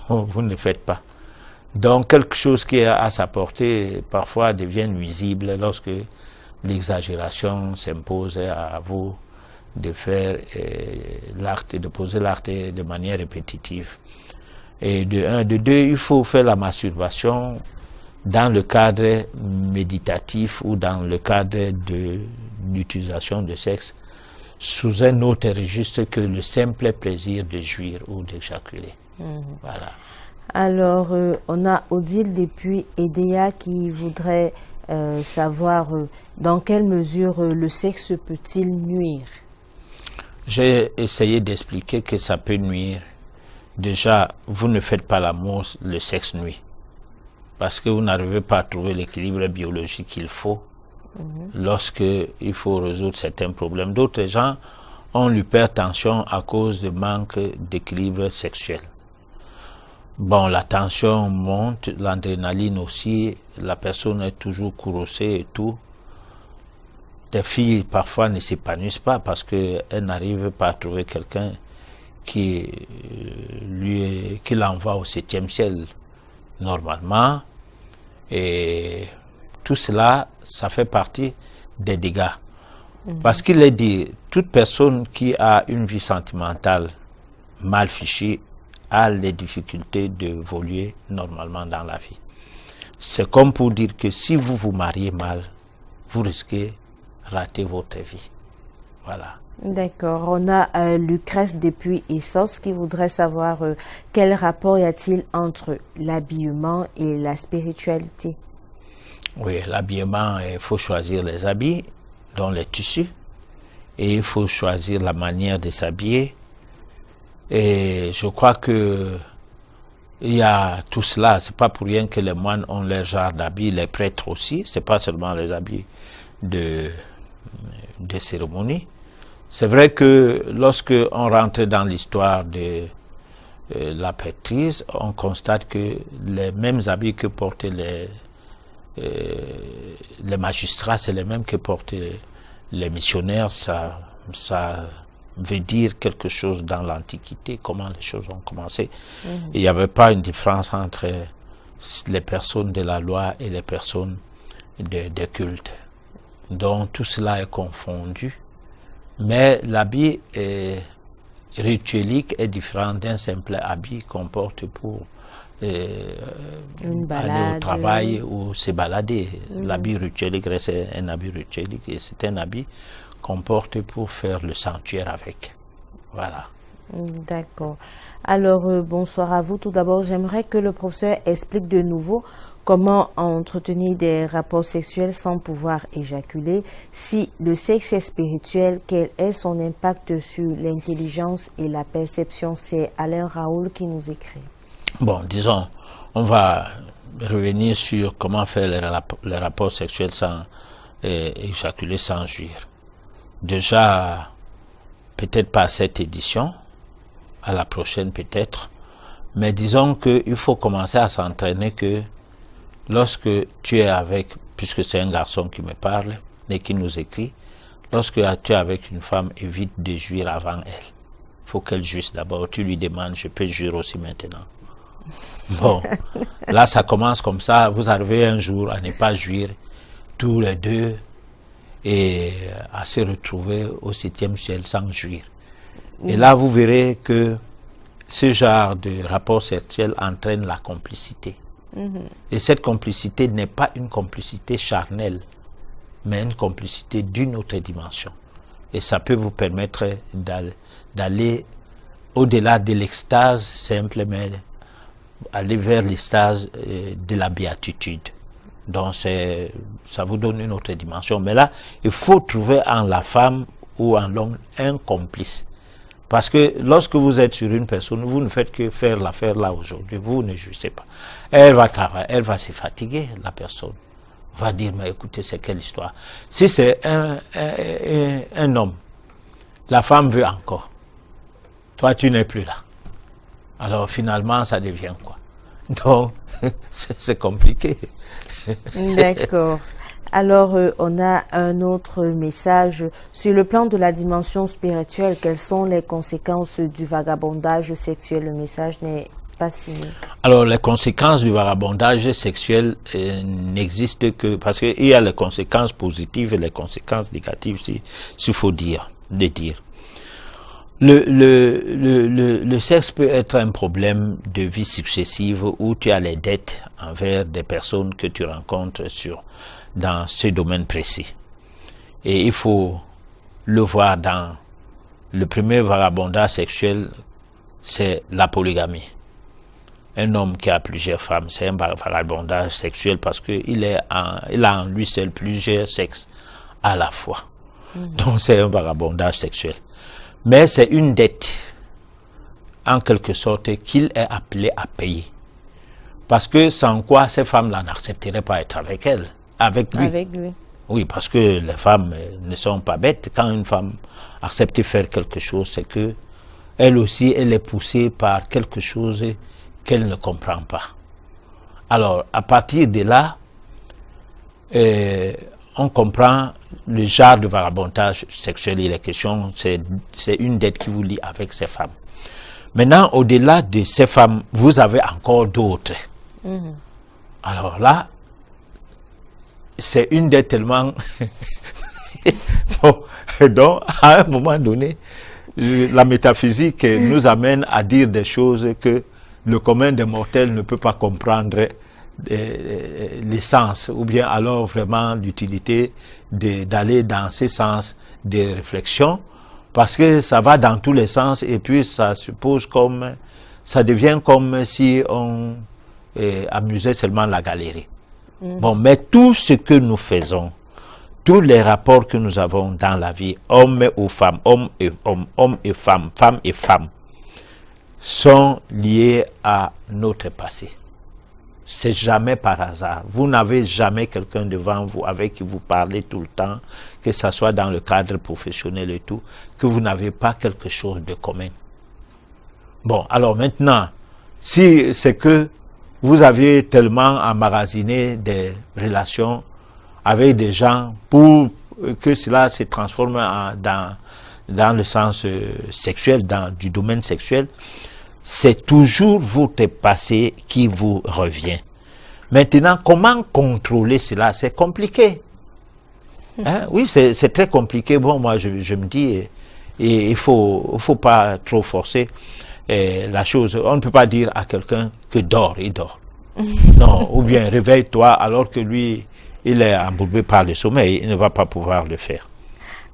vous ne le faites pas. Donc quelque chose qui est à sa portée, parfois devient nuisible lorsque l'exagération s'impose à vous de faire l'acte, de poser l'acte de manière répétitive. Et de deux, il faut faire la masturbation dans le cadre méditatif ou dans le cadre de l'utilisation de sexe sous un autre registre que le simple plaisir de jouir ou d'éjaculer. Voilà. Alors, on a Odile depuis EDEA qui voudrait savoir dans quelle mesure le sexe peut-il nuire? J'ai essayé d'expliquer que ça peut nuire. Déjà, vous ne faites pas l'amour, le sexe nuit. Parce que vous n'arrivez pas à trouver l'équilibre biologique qu'il faut lorsque il faut résoudre certains problèmes. D'autres gens ont l'hypertension à cause de manque d'équilibre sexuel. Bon, la tension monte, l'adrénaline aussi, la personne est toujours courroucée et tout. Des filles parfois ne s'épanouissent pas parce qu'elles n'arrivent pas à trouver quelqu'un qui l'envoie au 7e ciel normalement. Et tout cela, ça fait partie des dégâts. Parce qu'il est dit, toute personne qui a une vie sentimentale mal fichue a les difficultés d'évoluer normalement dans la vie. C'est comme pour dire que si vous vous mariez mal, vous risquez de rater votre vie. Voilà. D'accord. On a Lucrèce depuis Essos qui voudrait savoir quel rapport y a-t-il entre l'habillement et la spiritualité? Oui, l'habillement, il faut choisir les habits, dont les tissus, et il faut choisir la manière de s'habiller. Et je crois que il y a tout cela. C'est pas pour rien que les moines ont leur genre d'habits, les prêtres aussi. C'est pas seulement les habits de cérémonie. C'est vrai que lorsque on rentre dans l'histoire de la prêtrise, on constate que les mêmes habits que portaient les magistrats, c'est les mêmes que portaient les missionnaires. Ça veut dire quelque chose dans l'Antiquité, comment les choses ont commencé. Il n'y avait pas une différence entre les personnes de la loi et les personnes de culte. Donc tout cela est confondu. Mais l'habit rituelique est différent d'un simple habit qu'on porte pour aller au travail ou se balader. L'habit rituelique reste un habit rituelique et c'est un habit qu'on porte pour faire le sanctuaire avec. Voilà. D'accord. Alors, bonsoir à vous. Tout d'abord, j'aimerais que le professeur explique de nouveau comment entretenir des rapports sexuels sans pouvoir éjaculer. Si le sexe est spirituel, quel est son impact sur l'intelligence et la perception? C'est Alain Raoul qui nous écrit. Bon, disons, on va revenir sur comment faire les rapports sexuels sans éjaculer, sans jouir. Déjà, peut-être pas cette édition, à la prochaine peut-être, mais disons qu'il faut commencer à s'entraîner que lorsque tu es avec, puisque c'est un garçon qui me parle et qui nous écrit, lorsque tu es avec une femme, évite de jouir avant elle. Il faut qu'elle jouisse d'abord. Tu lui demandes, je peux jouir aussi maintenant. Bon, là ça commence comme ça. Vous arrivez un jour à ne pas jouir tous les deux et à se retrouver au 7e ciel sans jouir. Et là, vous verrez que ce genre de rapport sexuel entraîne la complicité. Et cette complicité n'est pas une complicité charnelle, mais une complicité d'une autre dimension. Et ça peut vous permettre d'aller au-delà de l'extase simple, mais aller vers l'extase de la béatitude. Donc ça vous donne une autre dimension. Mais là, il faut trouver en la femme ou en l'homme un complice. Parce que lorsque vous êtes sur une personne, vous ne faites que faire l'affaire là aujourd'hui, vous ne jouissez pas. Elle va travailler, elle va se fatiguer, la personne va dire, mais écoutez, c'est quelle histoire? Si c'est un homme, la femme veut encore. Toi, tu n'es plus là. Alors finalement, ça devient quoi? Donc, c'est compliqué. D'accord. Alors, on a un autre message. Sur le plan de la dimension spirituelle, quelles sont les conséquences du vagabondage sexuel? Le message n'est pas signé. Alors, les conséquences du vagabondage sexuel n'existent que... Parce qu'il y a les conséquences positives et les conséquences négatives, s'il faut dire. Le sexe peut être un problème de vie successive où tu as les dettes envers des personnes que tu rencontres dans ce domaine précis. Et il faut le voir dans le premier vagabondage sexuel, c'est la polygamie. Un homme qui a plusieurs femmes, c'est un vagabondage sexuel parce qu'il a en lui seul plusieurs sexes à la fois. Donc c'est un vagabondage sexuel. Mais c'est une dette, en quelque sorte, qu'il est appelé à payer. Parce que sans quoi ces femmes-là n'accepteraient pas être avec lui. Avec lui. Oui, parce que les femmes ne sont pas bêtes. Quand une femme accepte de faire quelque chose, c'est que elle aussi, elle est poussée par quelque chose qu'elle ne comprend pas. Alors, à partir de là, on comprend le genre de vagabondage sexuel. Il est question, c'est une dette qui vous lie avec ces femmes. Maintenant, au-delà de ces femmes, vous avez encore d'autres. Alors là, c'est une dette tellement... Bon, donc, à un moment donné, la métaphysique nous amène à dire des choses que le commun des mortels ne peut pas comprendre l'essence, ou bien alors vraiment l'utilité d'aller dans ce sens de réflexion, parce que ça va dans tous les sens et puis ça suppose comme... Ça devient comme si on amusait seulement la galerie. Bon, mais tout ce que nous faisons, tous les rapports que nous avons dans la vie, hommes ou femmes, hommes et hommes, hommes et femmes, femmes et femmes, sont liés à notre passé. C'est jamais par hasard. Vous n'avez jamais quelqu'un devant vous avec qui vous parlez tout le temps, que ce soit dans le cadre professionnel et tout, que vous n'avez pas quelque chose de commun. Bon, alors maintenant, si c'est que vous aviez tellement emmagasiné des relations avec des gens pour que cela se transforme dans le sens sexuel, du domaine sexuel, c'est toujours votre passé qui vous revient. Maintenant, comment contrôler cela? C'est compliqué. Hein? Oui, c'est très compliqué. Bon, moi, je me dis, il faut pas trop forcer la chose. On ne peut pas dire à quelqu'un que dors, il dort. Non, ou bien réveille-toi alors que lui, il est embourbé par le sommeil, il ne va pas pouvoir le faire.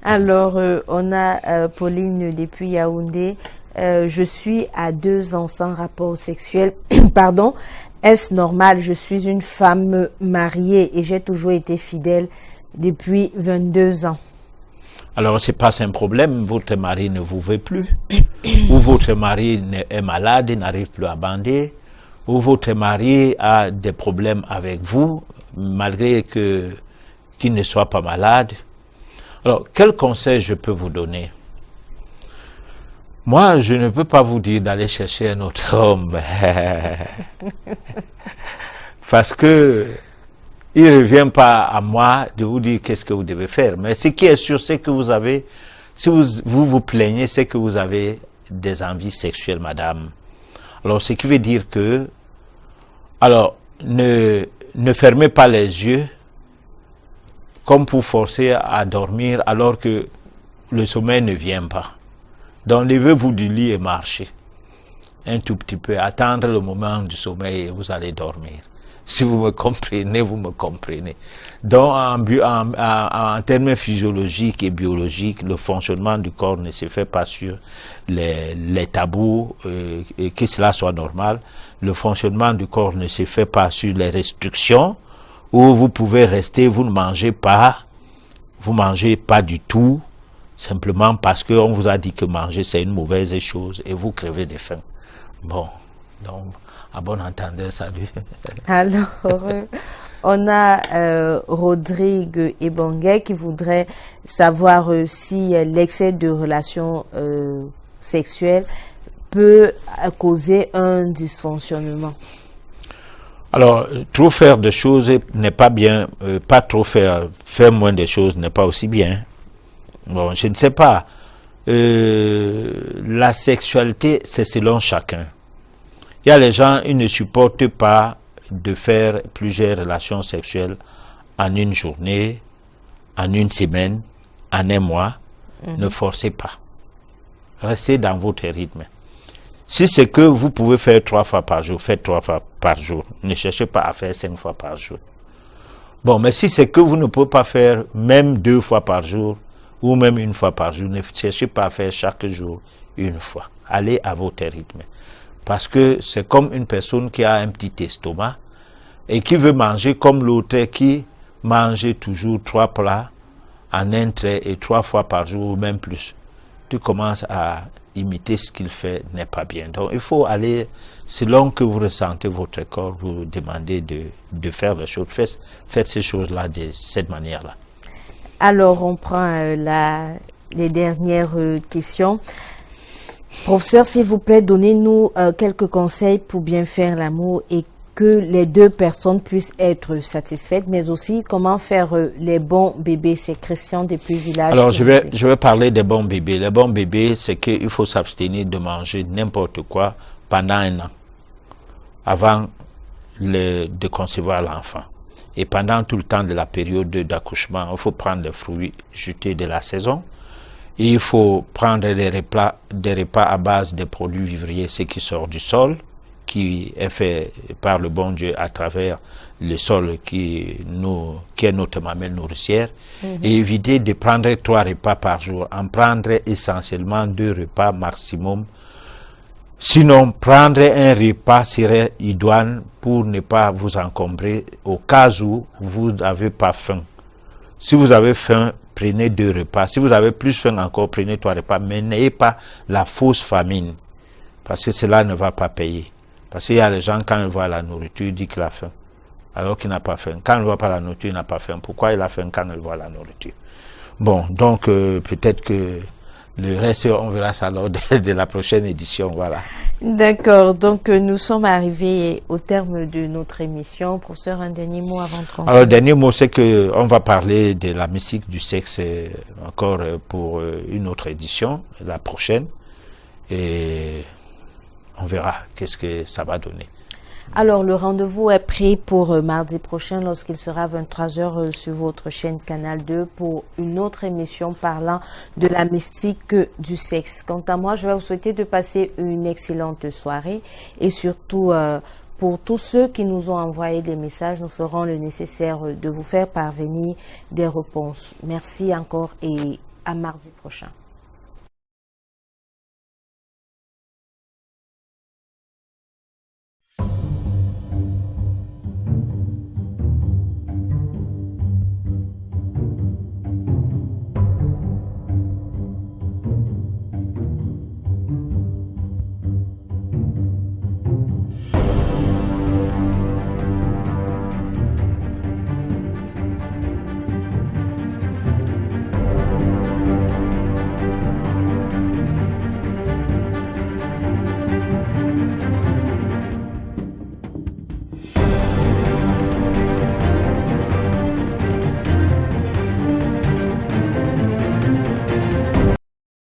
Alors, on a Pauline depuis Yaoundé. je suis à 2 ans sans rapport sexuel. Pardon. Est-ce normal? Je suis une femme mariée et j'ai toujours été fidèle depuis 22 ans. Alors, c'est pas un problème, votre mari ne vous veut plus, ou votre mari est malade et n'arrive plus à bander, ou votre mari a des problèmes avec vous, malgré qu'il ne soit pas malade. Alors, quel conseil je peux vous donner? Moi, je ne peux pas vous dire d'aller chercher un autre homme. Parce que il ne revient pas à moi de vous dire qu'est-ce que vous devez faire. Mais ce qui est sûr, c'est que vous avez, si vous plaignez, c'est que vous avez des envies sexuelles, madame. Alors, ce qui veut dire que, alors, ne fermez pas les yeux comme pour forcer à dormir alors que le sommeil ne vient pas. Donc, levez-vous du lit et marchez un tout petit peu, attendre le moment du sommeil et vous allez dormir. Si vous me comprenez, vous me comprenez. Donc, en termes physiologiques et biologiques, le fonctionnement du corps ne se fait pas sur les tabous, et que cela soit normal. Le fonctionnement du corps ne se fait pas sur les restrictions, où vous pouvez rester, vous ne mangez pas du tout, simplement parce qu'on vous a dit que manger c'est une mauvaise chose et vous crevez de faim. Bon, donc, à bon entendeur, salut. Alors, on a Rodrigue Ebongue qui voudrait savoir si l'excès de relations sexuelles peut causer un dysfonctionnement. Alors, trop faire de choses n'est pas bien, pas trop faire moins de choses n'est pas aussi bien. Bon, je ne sais pas. La sexualité, c'est selon chacun. Il y a les gens, ils ne supportent pas de faire plusieurs relations sexuelles en une journée, en une semaine, en un mois. Ne forcez pas. Restez dans votre rythme. Si c'est que vous pouvez faire 3 fois par jour, faites 3 fois par jour. Ne cherchez pas à faire 5 fois par jour. Bon, mais si c'est que vous ne pouvez pas faire même 2 fois par jour, ou même 1 fois par jour, ne cherchez pas à faire chaque jour 1 fois. Allez à votre rythme. Parce que c'est comme une personne qui a un petit estomac et qui veut manger comme l'autre qui mange toujours 3 plats en un trait et 3 fois par jour ou même plus. Tu commences à imiter ce qu'il fait, n'est pas bien. Donc il faut aller, selon que vous ressentez votre corps, vous demandez de faire les choses. Faites ces choses-là de cette manière-là. Alors on prend les dernières questions. Professeur, s'il vous plaît, donnez-nous quelques conseils pour bien faire l'amour et que les 2 personnes puissent être satisfaites, mais aussi comment faire les bons bébés. C'est Christian depuis Village. Alors, je vais parler des bons bébés. Les bons bébés, c'est qu'il faut s'abstenir de manger n'importe quoi pendant 1 an, avant de concevoir l'enfant. Et pendant tout le temps de la période d'accouchement, il faut prendre les fruits jetés de la saison. Et il faut prendre des repas à base de produits vivriers, ce qui sort du sol, qui est fait par le bon Dieu à travers le sol qui est notre mamelle nourricière. Et éviter de prendre 3 repas par jour, en prendre essentiellement 2 repas maximum. Sinon, prendre un repas serait idoine pour ne pas vous encombrer au cas où vous n'avez pas faim. Si vous avez faim, prenez 2 repas. Si vous avez plus faim encore, prenez 3 repas. Mais n'ayez pas la fausse famine. Parce que cela ne va pas payer. Parce qu'il y a les gens, quand ils voient la nourriture, ils disent qu'il a faim. Alors qu'il n'a pas faim. Quand il ne voit pas la nourriture, il n'a pas faim. Pourquoi il a faim quand il voit la nourriture? Bon, donc peut-être que le reste, on verra ça lors de la prochaine édition. Voilà. D'accord. Donc, nous sommes arrivés au terme de notre émission. Professeur, un dernier mot avant de conclure. Alors, le dernier mot, c'est qu'on va parler de la mystique du sexe encore pour une autre édition, la prochaine. Et on verra qu'est-ce que ça va donner. Alors, le rendez-vous est pris pour mardi prochain lorsqu'il sera 23h sur votre chaîne Canal 2 pour une autre émission parlant de la mystique du sexe. Quant à moi, je vais vous souhaiter de passer une excellente soirée et surtout pour tous ceux qui nous ont envoyé des messages, nous ferons le nécessaire de vous faire parvenir des réponses. Merci encore et à mardi prochain.